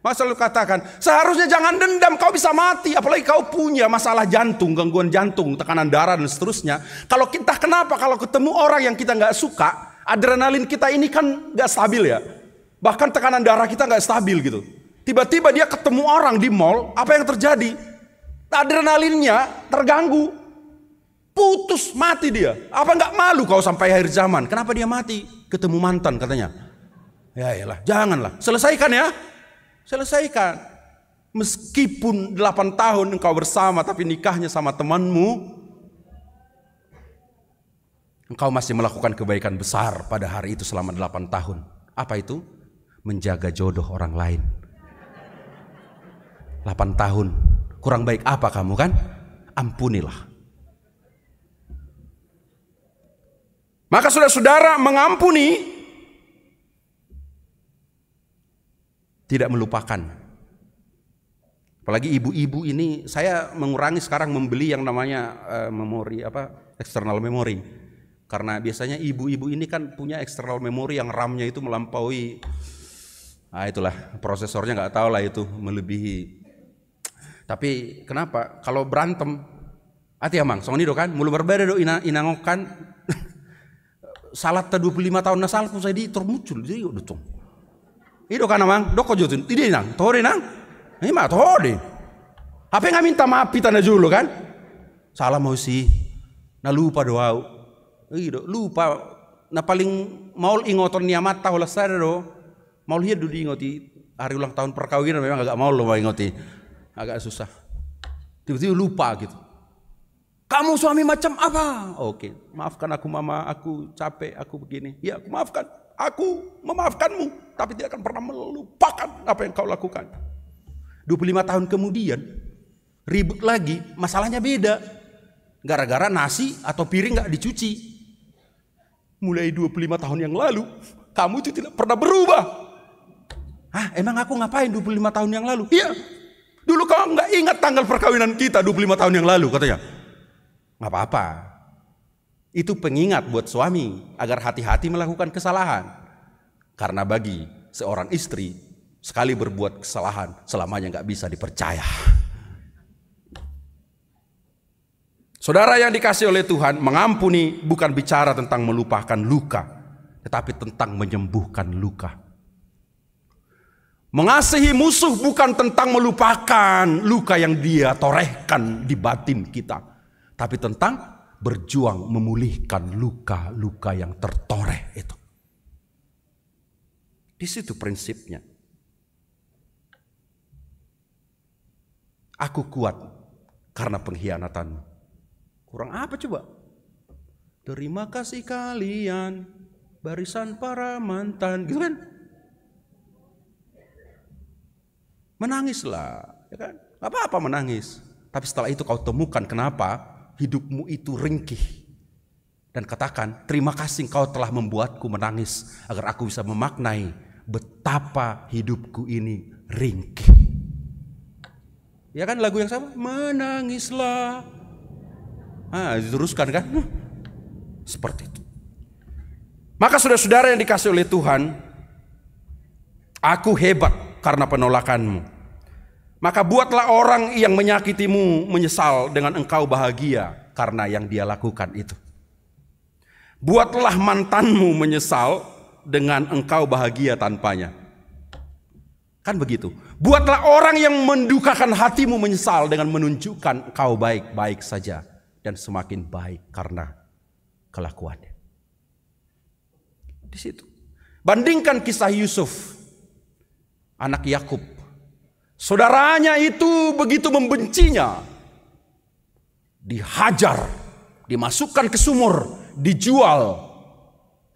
Masa lu katakan, seharusnya jangan dendam, kau bisa mati. Apalagi kau punya masalah jantung, gangguan jantung, tekanan darah dan seterusnya. Kalau kita kenapa? Kalau ketemu orang yang kita nggak suka, adrenalin kita ini kan nggak stabil ya. Bahkan tekanan darah kita nggak stabil gitu. Tiba-tiba dia ketemu orang di mall, apa yang terjadi? Adrenalinnya terganggu, putus, mati dia. Apa nggak malu kau sampai akhir zaman? Kenapa dia mati? Ketemu mantan katanya. Ya iyalah, janganlah, selesaikan ya. Selesaikan. Meskipun 8 tahun engkau bersama tapi nikahnya sama temanmu, engkau masih melakukan kebaikan besar pada hari itu selama 8 tahun. Apa itu? Menjaga jodoh orang lain. 8 tahun. Kurang baik apa kamu kan? Ampunilah. Maka saudara-saudara mengampuni, tidak melupakan. Apalagi ibu-ibu ini, saya mengurangi sekarang membeli yang namanya memori external memory. Karena biasanya ibu-ibu ini kan punya external memory yang RAM-nya itu melampaui, itulah prosesornya nggak tahu lah itu melebihi. Tapi kenapa? Kalau berantem, hati amang, soalnya do kan, mulu berbeda do inangokan, salat 25 tahun nasal pun saya di termuncul, jadi udah tuh. Itu kan amang, doko jotun, tidak nang, tore nang, ini mah tore. Apa yang minta maaf kita na dulu kan? Salah mau sih, na lupa doa, lupa, na paling mau ingoton niamat tahu lah saya do, mau lihat dulu ingoti hari ulang tahun perkawinan memang agak mau lo ingoti, agak susah. Tiba-tiba lupa gitu. Kamu suami macam apa? Oke, maafkan aku mama, aku capek, aku begini. Ya, aku maafkan. Aku memaafkanmu, tapi tidak akan pernah melupakan apa yang kau lakukan. 25 tahun kemudian, ribut lagi, masalahnya beda. Gara-gara nasi atau piring gak dicuci. Mulai 25 tahun yang lalu, kamu itu tidak pernah berubah. Emang aku ngapain 25 tahun yang lalu? Iya, dulu kau gak ingat tanggal perkawinan kita 25 tahun yang lalu katanya. Gak apa-apa. Itu pengingat buat suami agar hati-hati melakukan kesalahan. Karena bagi seorang istri, sekali berbuat kesalahan selamanya gak bisa dipercaya. Saudara yang dikasih oleh Tuhan, mengampuni bukan bicara tentang melupakan luka, tetapi tentang menyembuhkan luka. Mengasihi musuh bukan tentang melupakan luka yang dia torehkan di batin kita, tapi tentang berjuang memulihkan luka-luka yang tertoreh itu. Di situ prinsipnya. Aku kuat karena pengkhianatanmu. Kurang apa coba? Terima kasih kalian, barisan para mantan, gitu kan? Menangislah, ya kan? Gak apa-apa menangis. Tapi setelah itu kau temukan kenapa hidupmu itu ringkih. Dan katakan, terima kasih kau telah membuatku menangis agar aku bisa memaknai betapa hidupku ini ringkih. Ya kan lagu yang sama? Menangislah. Diteruskan kan? Seperti itu. Maka saudara-saudara yang dikasih oleh Tuhan, aku hebat karena penolakanmu. Maka buatlah orang yang menyakitimu menyesal dengan engkau bahagia karena yang dia lakukan itu. Buatlah mantanmu menyesal dengan engkau bahagia tanpanya. Kan begitu. Buatlah orang yang mendukakan hatimu menyesal dengan menunjukkan engkau baik-baik saja dan semakin baik karena kelakuannya. Di situ. Bandingkan kisah Yusuf, anak Yakub. Saudaranya itu begitu membencinya, dihajar, dimasukkan ke sumur, dijual,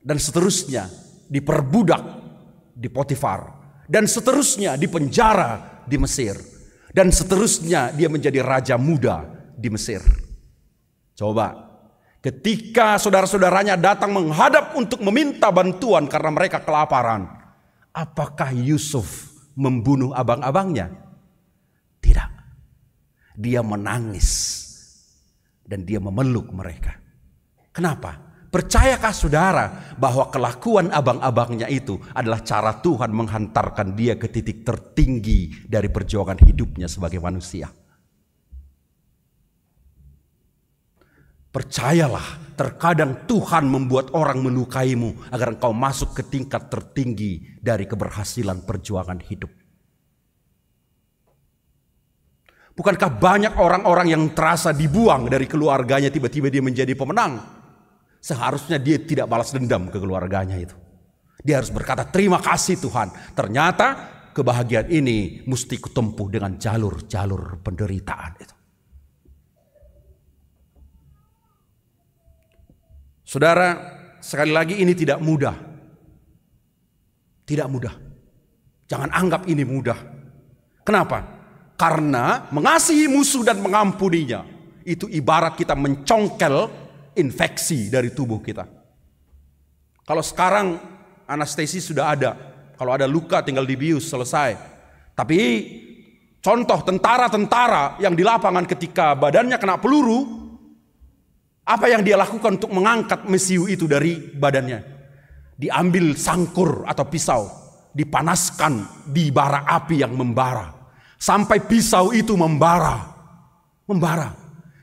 dan seterusnya diperbudak di Potifar, dan seterusnya dipenjara di Mesir, dan seterusnya dia menjadi raja muda di Mesir. Coba, ketika saudara-saudaranya datang menghadap untuk meminta bantuan karena mereka kelaparan, apakah Yusuf membunuh abang-abangnya? Tidak. Dia menangis dan dia memeluk mereka. Kenapa? Percayakah saudara bahwa kelakuan abang-abangnya itu adalah cara Tuhan menghantarkan dia ke titik tertinggi dari perjuangan hidupnya sebagai manusia? Percayalah, terkadang Tuhan membuat orang melukaimu agar engkau masuk ke tingkat tertinggi dari keberhasilan perjuangan hidup. Bukankah banyak orang-orang yang terasa dibuang dari keluarganya, tiba-tiba dia menjadi pemenang? Seharusnya dia tidak balas dendam ke keluarganya itu. Dia harus berkata, terima kasih Tuhan. Ternyata kebahagiaan ini mesti kutempuh dengan jalur-jalur penderitaan itu. Saudara, sekali lagi ini tidak mudah. Tidak mudah. Jangan anggap ini mudah. Kenapa? Karena mengasihi musuh dan mengampuninya itu ibarat kita mencongkel infeksi dari tubuh kita. Kalau sekarang anestesi sudah ada, kalau ada luka tinggal dibius, selesai. Tapi contoh tentara-tentara yang di lapangan ketika badannya kena peluru, apa yang dia lakukan untuk mengangkat mesiu itu dari badannya? Diambil sangkur atau pisau, dipanaskan di bara api yang membara, sampai pisau itu membara.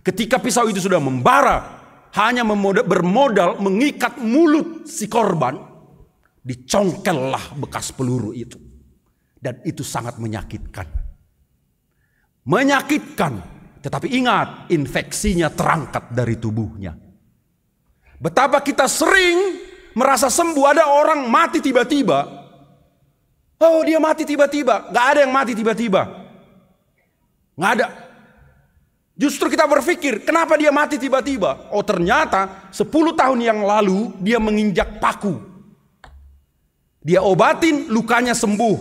Ketika pisau itu sudah membara, hanya bermodal mengikat mulut si korban, dicongkellah bekas peluru itu. Dan itu sangat menyakitkan. Menyakitkan, tetapi ingat, infeksinya terangkat dari tubuhnya. Betapa kita sering merasa sembuh, ada orang mati tiba-tiba. Oh, dia mati tiba-tiba. Gak ada yang mati tiba-tiba. Gak ada. Justru kita berpikir, kenapa dia mati tiba-tiba? Oh, ternyata 10 tahun yang lalu dia menginjak paku. Dia obatin, lukanya sembuh.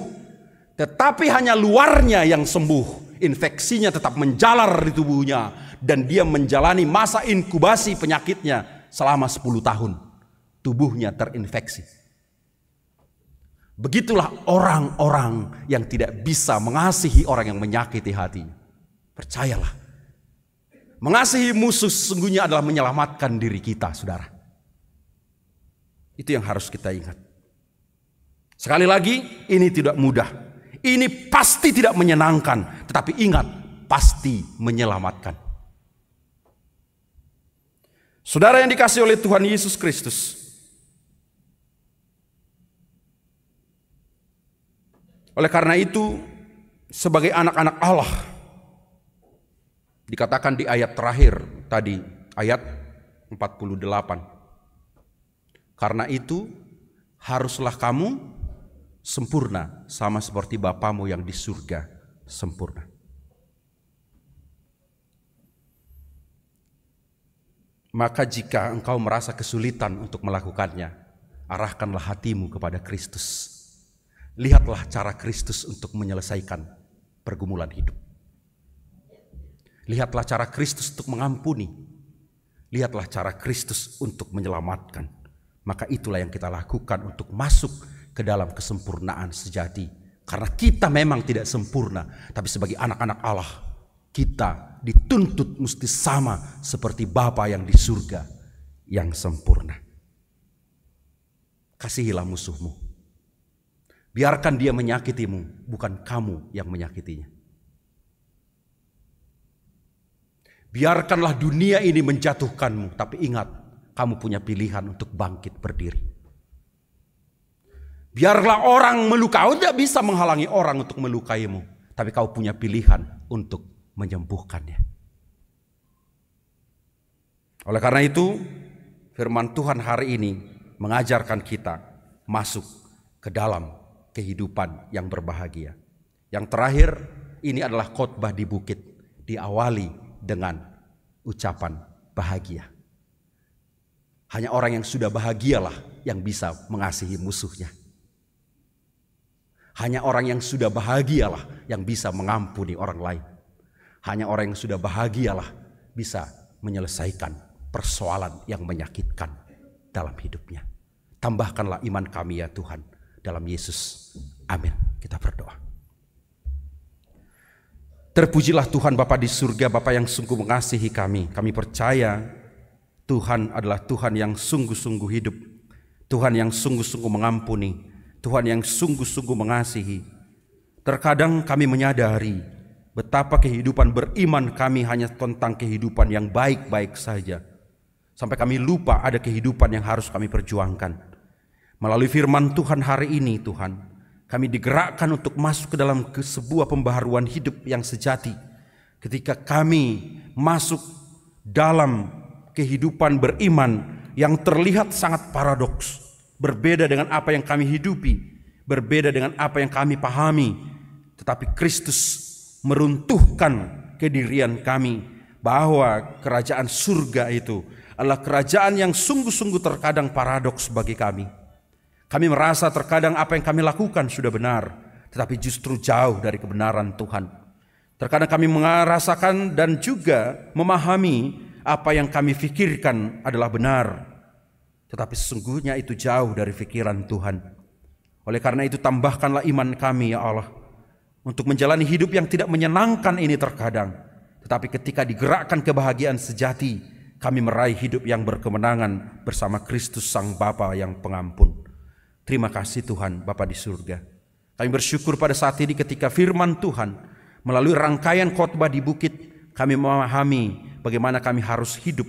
Tetapi hanya luarnya yang sembuh. Infeksinya tetap menjalar di tubuhnya. Dan dia menjalani masa inkubasi penyakitnya selama 10 tahun. Tubuhnya terinfeksi. Begitulah orang-orang yang tidak bisa mengasihi orang yang menyakiti hatinya. Percayalah. Mengasihi musuh sesungguhnya adalah menyelamatkan diri kita, saudara. Itu yang harus kita ingat. Sekali lagi, ini tidak mudah. Ini pasti tidak menyenangkan. Tetapi ingat, pasti menyelamatkan. Saudara yang dikasihi oleh Tuhan Yesus Kristus. Oleh karena itu, sebagai anak-anak Allah, dikatakan di ayat terakhir tadi, ayat 48. Karena itu haruslah kamu sempurna sama seperti Bapamu yang di surga sempurna. Maka jika engkau merasa kesulitan untuk melakukannya, arahkanlah hatimu kepada Kristus. Lihatlah cara Kristus untuk menyelesaikan pergumulan hidup. Lihatlah cara Kristus untuk mengampuni. Lihatlah cara Kristus untuk menyelamatkan. Maka itulah yang kita lakukan untuk masuk ke dalam kesempurnaan sejati. Karena kita memang tidak sempurna. Tapi sebagai anak-anak Allah, kita dituntut mesti sama seperti Bapa yang di surga yang sempurna. Kasihilah musuhmu. Biarkan dia menyakitimu, bukan kamu yang menyakitinya. Biarkanlah dunia ini menjatuhkanmu, tapi ingat, kamu punya pilihan untuk bangkit berdiri. Biarlah orang melukai, kau tidak bisa menghalangi orang untuk melukaimu, tapi kau punya pilihan untuk menyembuhkannya. Oleh karena itu, firman Tuhan hari ini mengajarkan kita masuk ke dalam kehidupan yang berbahagia. Yang terakhir, ini adalah khotbah di bukit, diawali dengan ucapan bahagia. Hanya orang yang sudah bahagialah yang bisa mengasihi musuhnya. Hanya orang yang sudah bahagialah yang bisa mengampuni orang lain. Hanya orang yang sudah bahagialah bisa menyelesaikan persoalan yang menyakitkan dalam hidupnya. Tambahkanlah iman kami ya Tuhan dalam Yesus. Amin. Kita berdoa. Terpujilah Tuhan Bapa di surga, Bapa yang sungguh mengasihi kami. Kami percaya Tuhan adalah Tuhan yang sungguh-sungguh hidup. Tuhan yang sungguh-sungguh mengampuni. Tuhan yang sungguh-sungguh mengasihi. Terkadang kami menyadari betapa kehidupan beriman kami hanya tentang kehidupan yang baik-baik saja. Sampai kami lupa ada kehidupan yang harus kami perjuangkan. Melalui firman Tuhan hari ini Tuhan, kami digerakkan untuk masuk ke dalam sebuah pembaharuan hidup yang sejati. Ketika kami masuk dalam kehidupan beriman yang terlihat sangat paradoks, berbeda dengan apa yang kami hidupi, berbeda dengan apa yang kami pahami, tetapi Kristus meruntuhkan kedirian kami bahwa kerajaan surga itu adalah kerajaan yang sungguh-sungguh terkadang paradoks bagi kami. Kami merasa terkadang apa yang kami lakukan sudah benar, tetapi justru jauh dari kebenaran Tuhan. Terkadang kami merasakan dan juga memahami apa yang kami pikirkan adalah benar, tetapi sesungguhnya itu jauh dari pikiran Tuhan. Oleh karena itu tambahkanlah iman kami ya Allah, untuk menjalani hidup yang tidak menyenangkan ini terkadang, tetapi ketika digerakkan kebahagiaan sejati, kami meraih hidup yang berkemenangan bersama Kristus Sang Bapa yang pengampun. Terima kasih Tuhan Bapa di surga. Kami bersyukur pada saat ini ketika firman Tuhan melalui rangkaian khotbah di bukit, kami memahami bagaimana kami harus hidup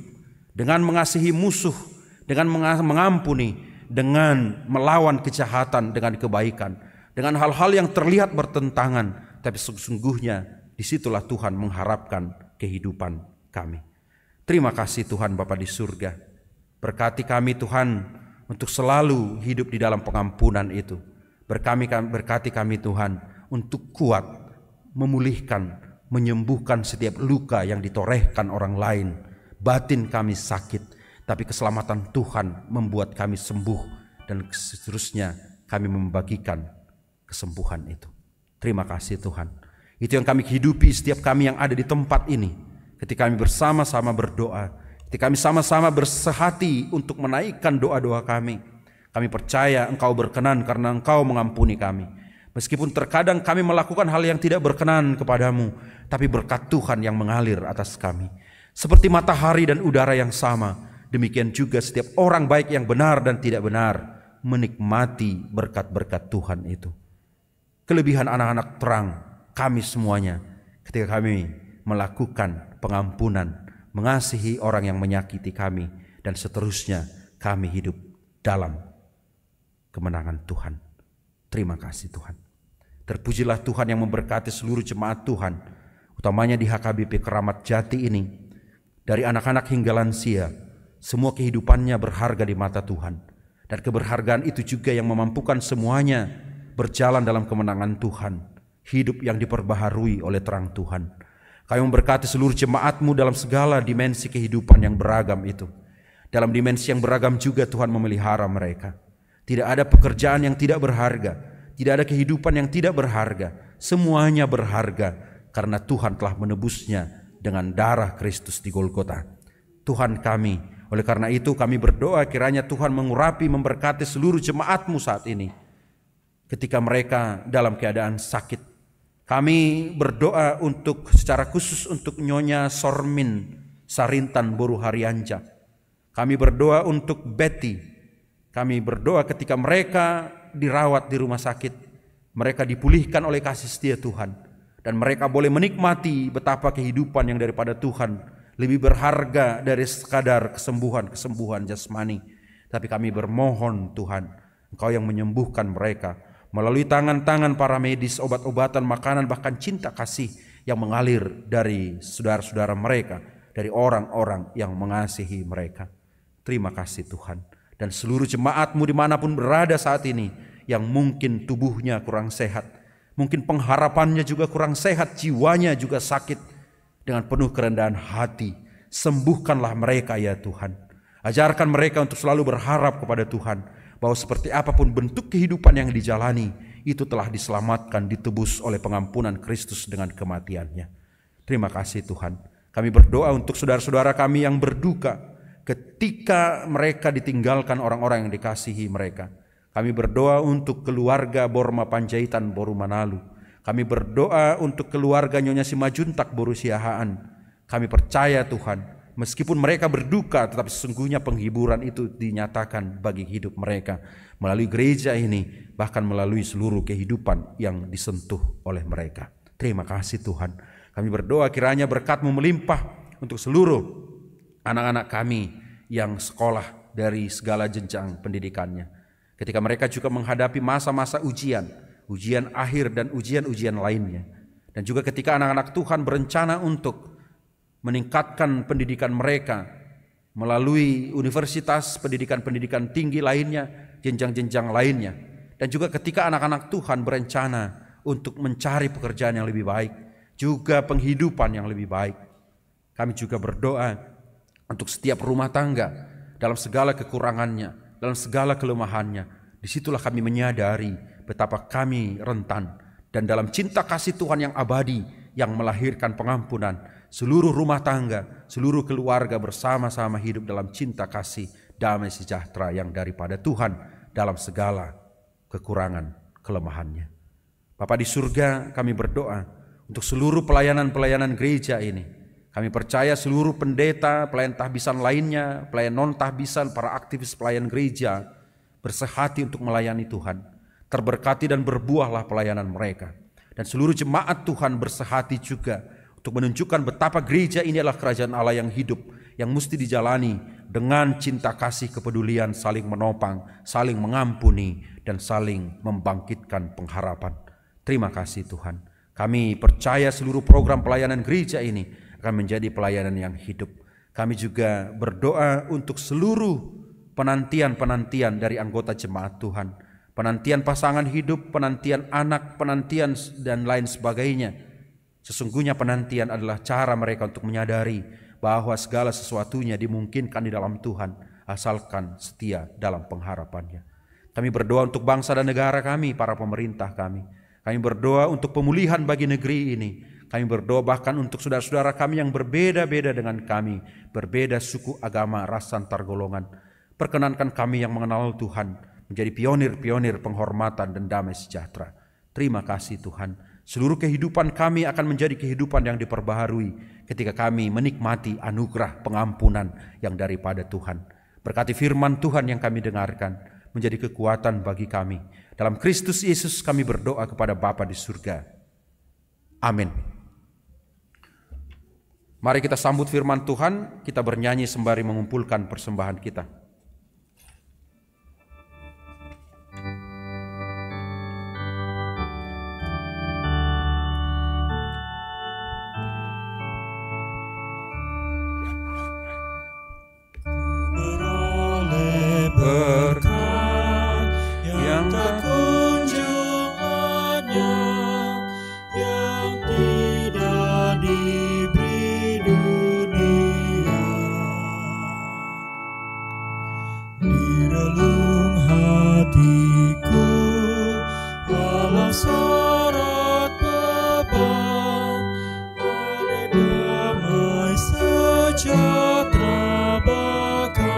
dengan mengasihi musuh, dengan mengampuni, dengan melawan kejahatan dengan kebaikan, dengan hal-hal yang terlihat bertentangan, tapi sesungguhnya disitulah Tuhan mengharapkan kehidupan kami. Terima kasih Tuhan Bapa di surga. Berkati kami Tuhan untuk selalu hidup di dalam pengampunan itu. Berkati kami Tuhan untuk kuat memulihkan, menyembuhkan setiap luka yang ditorehkan orang lain. Batin kami sakit, tapi keselamatan Tuhan membuat kami sembuh, dan seterusnya kami membagikan kesembuhan itu. Terima kasih Tuhan. Itu yang kami hidupi setiap kami yang ada di tempat ini. Ketika kami bersama-sama berdoa, ketika kami sama-sama bersehati untuk menaikkan doa-doa kami, kami percaya Engkau berkenan karena Engkau mengampuni kami. Meskipun terkadang kami melakukan hal yang tidak berkenan kepadamu, tapi berkat Tuhan yang mengalir atas kami. Seperti matahari dan udara yang sama, demikian juga setiap orang baik yang benar dan tidak benar menikmati berkat-berkat Tuhan itu. Kelebihan anak-anak terang kami semuanya ketika kami melakukan pengampunan, mengasihi orang yang menyakiti kami, dan seterusnya kami hidup dalam kemenangan Tuhan. Terima kasih Tuhan. Terpujilah Tuhan yang memberkati seluruh jemaat Tuhan, utamanya di HKBP Keramat Jati ini. Dari anak-anak hingga lansia, semua kehidupannya berharga di mata Tuhan. Dan keberhargaan itu juga yang memampukan semuanya berjalan dalam kemenangan Tuhan, hidup yang diperbaharui oleh terang Tuhan. Kami memberkati seluruh jemaat-Mu dalam segala dimensi kehidupan yang beragam itu. Dalam dimensi yang beragam juga Tuhan memelihara mereka. Tidak ada pekerjaan yang tidak berharga, tidak ada kehidupan yang tidak berharga. Semuanya berharga karena Tuhan telah menebusnya dengan darah Kristus di Golgota. Tuhan kami, oleh karena itu kami berdoa kiranya Tuhan mengurapi, memberkati seluruh jemaat-Mu saat ini. Ketika mereka dalam keadaan sakit, kami berdoa untuk secara khusus untuk Nyonya Sormin Sarintan Boru Harianja. Kami berdoa untuk Betty. Kami berdoa ketika mereka dirawat di rumah sakit, mereka dipulihkan oleh kasih setia Tuhan, dan mereka boleh menikmati betapa kehidupan yang daripada Tuhan lebih berharga dari sekadar kesembuhan jasmani. Tapi kami bermohon Tuhan, Engkau yang menyembuhkan mereka melalui tangan-tangan para medis, obat-obatan, makanan, bahkan cinta kasih yang mengalir dari saudara-saudara mereka, dari orang-orang yang mengasihi mereka. Terima kasih Tuhan. Dan seluruh jemaat-Mu dimanapun berada saat ini, yang mungkin tubuhnya kurang sehat, mungkin pengharapannya juga kurang sehat, jiwanya juga sakit, dengan penuh kerendahan hati, Sembuhkanlah mereka ya Tuhan. Ajarkan mereka untuk selalu berharap kepada Tuhan, bahwa seperti apapun bentuk kehidupan yang dijalani, itu telah diselamatkan, ditebus oleh pengampunan Kristus dengan kematiannya. Terima kasih Tuhan. Kami berdoa untuk saudara-saudara kami yang berduka ketika mereka ditinggalkan orang-orang yang dikasihi mereka. Kami berdoa untuk keluarga Borma Panjaitan Boru Manalu. Kami berdoa untuk keluarga Nyonya Simajuntak Boru Siahaan. Kami percaya Tuhan, meskipun mereka berduka, tetapi sesungguhnya penghiburan itu dinyatakan bagi hidup mereka melalui gereja ini, bahkan melalui seluruh kehidupan yang disentuh oleh mereka. Terima kasih Tuhan. Kami berdoa kiranya berkat-Mu melimpah untuk seluruh anak-anak kami yang sekolah dari segala jenjang pendidikannya. Ketika mereka juga menghadapi masa-masa ujian, ujian akhir dan ujian-ujian lainnya. Dan juga ketika anak-anak Tuhan berencana untuk meningkatkan pendidikan mereka melalui universitas, pendidikan-pendidikan tinggi lainnya, jenjang-jenjang lainnya. Dan juga ketika anak-anak Tuhan berencana untuk mencari pekerjaan yang lebih baik, juga penghidupan yang lebih baik. Kami juga berdoa untuk setiap rumah tangga dalam segala kekurangannya, dalam segala kelemahannya. Disitulah kami menyadari betapa kami rentan, dan dalam cinta kasih Tuhan yang abadi yang melahirkan pengampunan, seluruh rumah tangga, seluruh keluarga bersama-sama hidup dalam cinta kasih, damai sejahtera yang daripada Tuhan dalam segala kekurangan kelemahannya. Bapa di surga, kami berdoa untuk seluruh pelayanan-pelayanan gereja ini. Kami percaya seluruh pendeta, pelayan tahbisan lainnya, pelayan non-tahbisan, para aktivis pelayan gereja bersehati untuk melayani Tuhan. Terberkati dan berbuahlah pelayanan mereka. Dan seluruh jemaat Tuhan bersehati juga untuk menunjukkan betapa gereja ini adalah kerajaan Allah yang hidup, yang mesti dijalani dengan cinta kasih, kepedulian, saling menopang, saling mengampuni, dan saling membangkitkan pengharapan. Terima kasih Tuhan. Kami percaya seluruh program pelayanan gereja ini akan menjadi pelayanan yang hidup. Kami juga berdoa untuk seluruh penantian-penantian dari anggota jemaat Tuhan. Penantian pasangan hidup, penantian anak, penantian dan lain sebagainya. Sesungguhnya penantian adalah cara mereka untuk menyadari bahwa segala sesuatunya dimungkinkan di dalam Tuhan, asalkan setia dalam pengharapannya. Kami berdoa untuk bangsa dan negara kami, para pemerintah kami. Kami berdoa untuk pemulihan bagi negeri ini. Kami berdoa bahkan untuk saudara-saudara kami yang berbeda-beda dengan kami, berbeda suku, agama, ras, antar golongan. Perkenankan kami yang mengenal Tuhan menjadi pionir-pionir penghormatan dan damai sejahtera. Terima kasih Tuhan. Seluruh kehidupan kami akan menjadi kehidupan yang diperbaharui ketika kami menikmati anugerah pengampunan yang daripada Tuhan. Berkati firman Tuhan yang kami dengarkan menjadi kekuatan bagi kami. Dalam Kristus Yesus kami berdoa kepada Bapa di surga. Amin. Mari kita sambut firman Tuhan, kita bernyanyi sembari mengumpulkan persembahan kita. Beroleh berkat yang tak kunjung lenyap, yang tidak diberi dunia. Di relung hatiku, walau syarat beban, ada damai sejahtera bakal.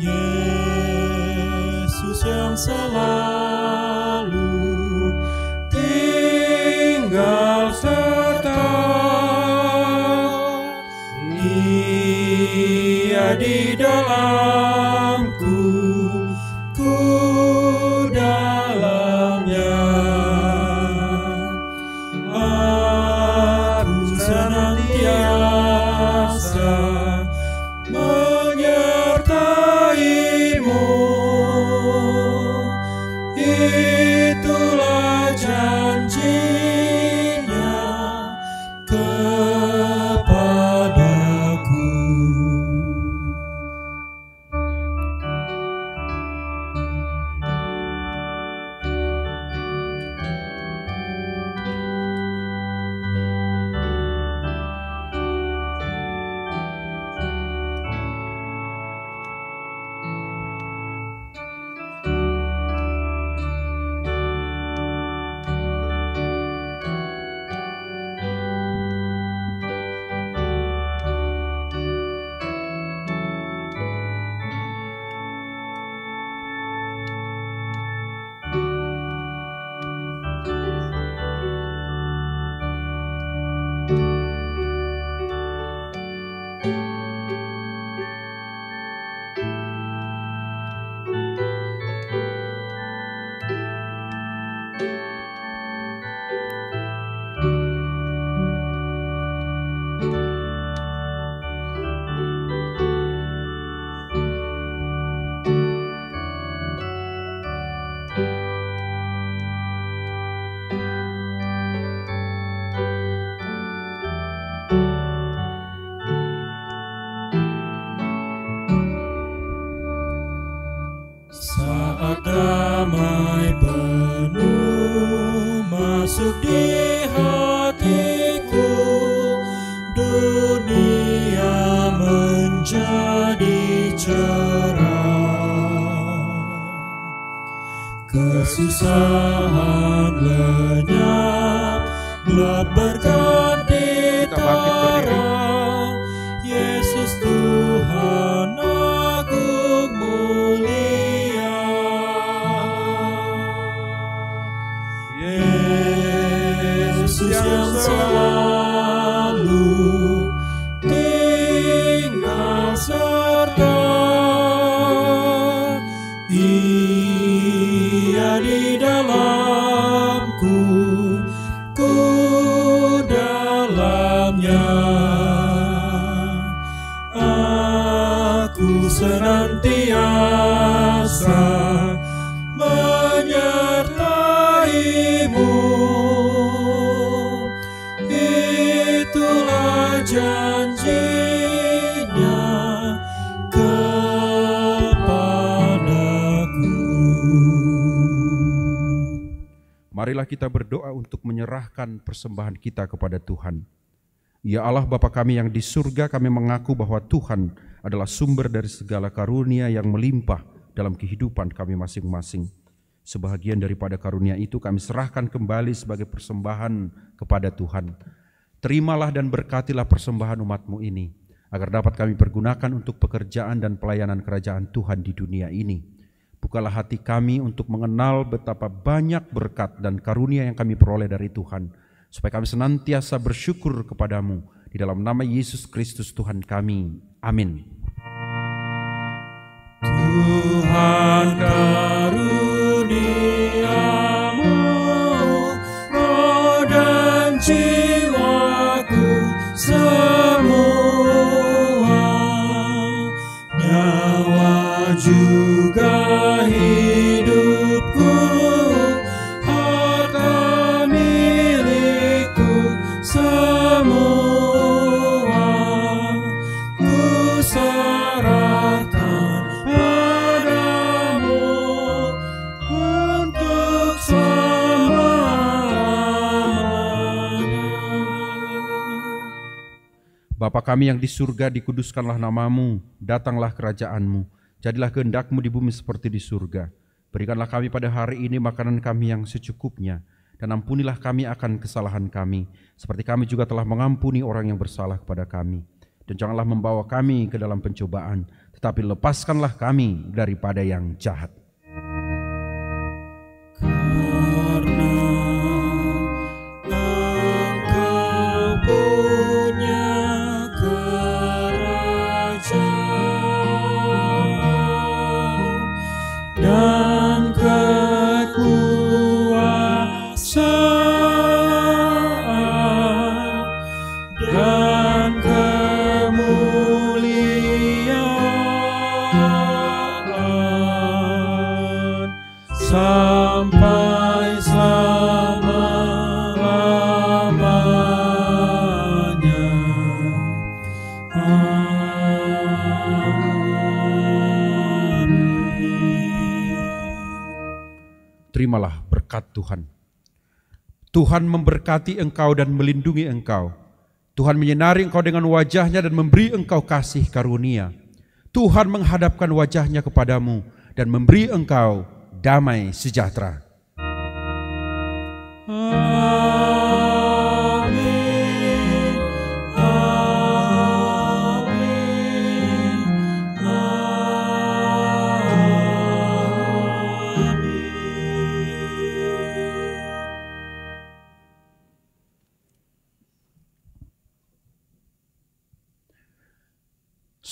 Yesus yang selalu tinggal serta, Ia di dalamku, ku dalamnya. Aku senantiasa menyertai-Mu, itulah janji-Nya kepadaku. damai penuh masuk di hatiku, dunia menjadi cerah, kesusahan lenyap, gelap berganti terang. Yesus Tuhan agung mulia, Yesus yang selalu tinggal serta, Ia di dalamku, ku dalamnya. Aku senantiasa menyertai-Mu, itulah janji-Nya kepadaku. Marilah kita berdoa untuk menyerahkan persembahan kita kepada Tuhan. Ya Allah Bapa kami yang di surga, kami mengaku bahwa Tuhan adalah sumber dari segala karunia yang melimpah dalam kehidupan kami masing-masing. Sebahagian daripada karunia itu kami serahkan kembali sebagai persembahan kepada Tuhan. Terimalah dan berkatilah persembahan umat-Mu ini, agar dapat kami pergunakan untuk pekerjaan dan pelayanan kerajaan Tuhan di dunia ini. Bukalah hati kami untuk mengenal betapa banyak berkat dan karunia yang kami peroleh dari Tuhan, supaya kami senantiasa bersyukur kepadamu. Di dalam nama Yesus Kristus Tuhan kami. Amin. Tuhan karuniamu, roh dan jiwaku semua, nyawa juga hidupku, harta milikku semua, ku serahkan padamu untuk selamanya. Bapa kami yang di surga, dikuduskanlah namamu, datanglah kerajaan-Mu, jadilah kehendak-Mu di bumi seperti di surga. Berikanlah kami pada hari ini makanan kami yang secukupnya, dan ampunilah kami akan kesalahan kami, seperti kami juga telah mengampuni orang yang bersalah kepada kami. Dan janganlah membawa kami ke dalam pencobaan, tetapi lepaskanlah kami daripada yang jahat. Karena Engkau punya kerajaan dan kekuasaan dan kemuliaan sampai selama-lamanya. Terimalah berkat Tuhan. Tuhan memberkati engkau dan melindungi engkau. Tuhan menyinari engkau dengan wajah-Nya dan memberi engkau kasih karunia. Tuhan menghadapkan wajah-Nya kepadamu dan memberi engkau damai sejahtera. Amin. Amin. Amin.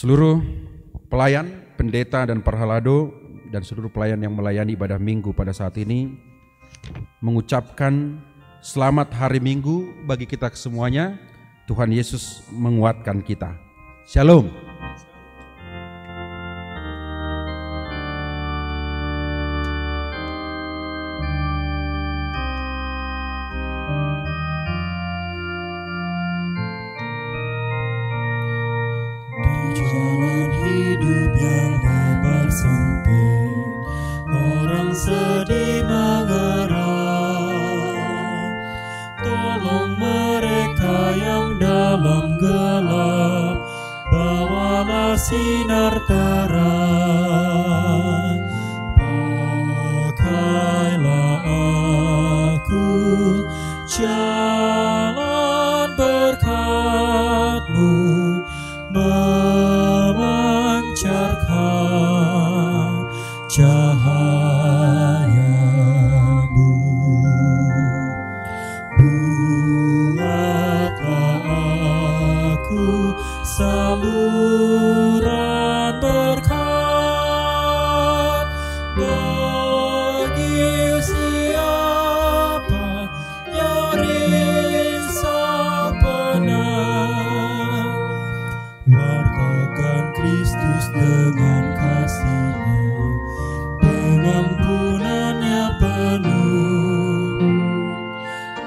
Seluruh pelayan, pendeta dan parhalado dan seluruh pelayan yang melayani ibadah minggu pada saat ini mengucapkan selamat hari Minggu bagi kita semuanya. Tuhan Yesus menguatkan kita. Shalom. Di jalan hidup yang lebar sempit, orang bersinar terang. Pakailah aku jalan berkat-Mu, memancarkan cahaya-Mu. Buatlah aku saluran berkat bagi siapa yang risau penat. Wartakan Kristus dengan kasih-Nya, pengampunan-Nya penuh.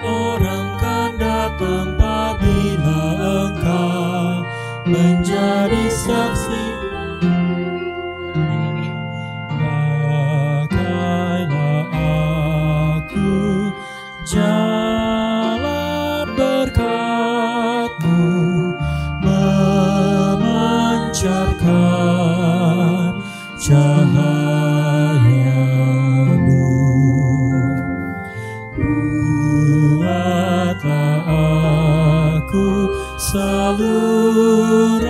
Orang kan datang apabila engkau menjadi saksi. Pakailah aku jalan berkat-Mu, memancarkan cahaya-Mu. Buatlah aku saluran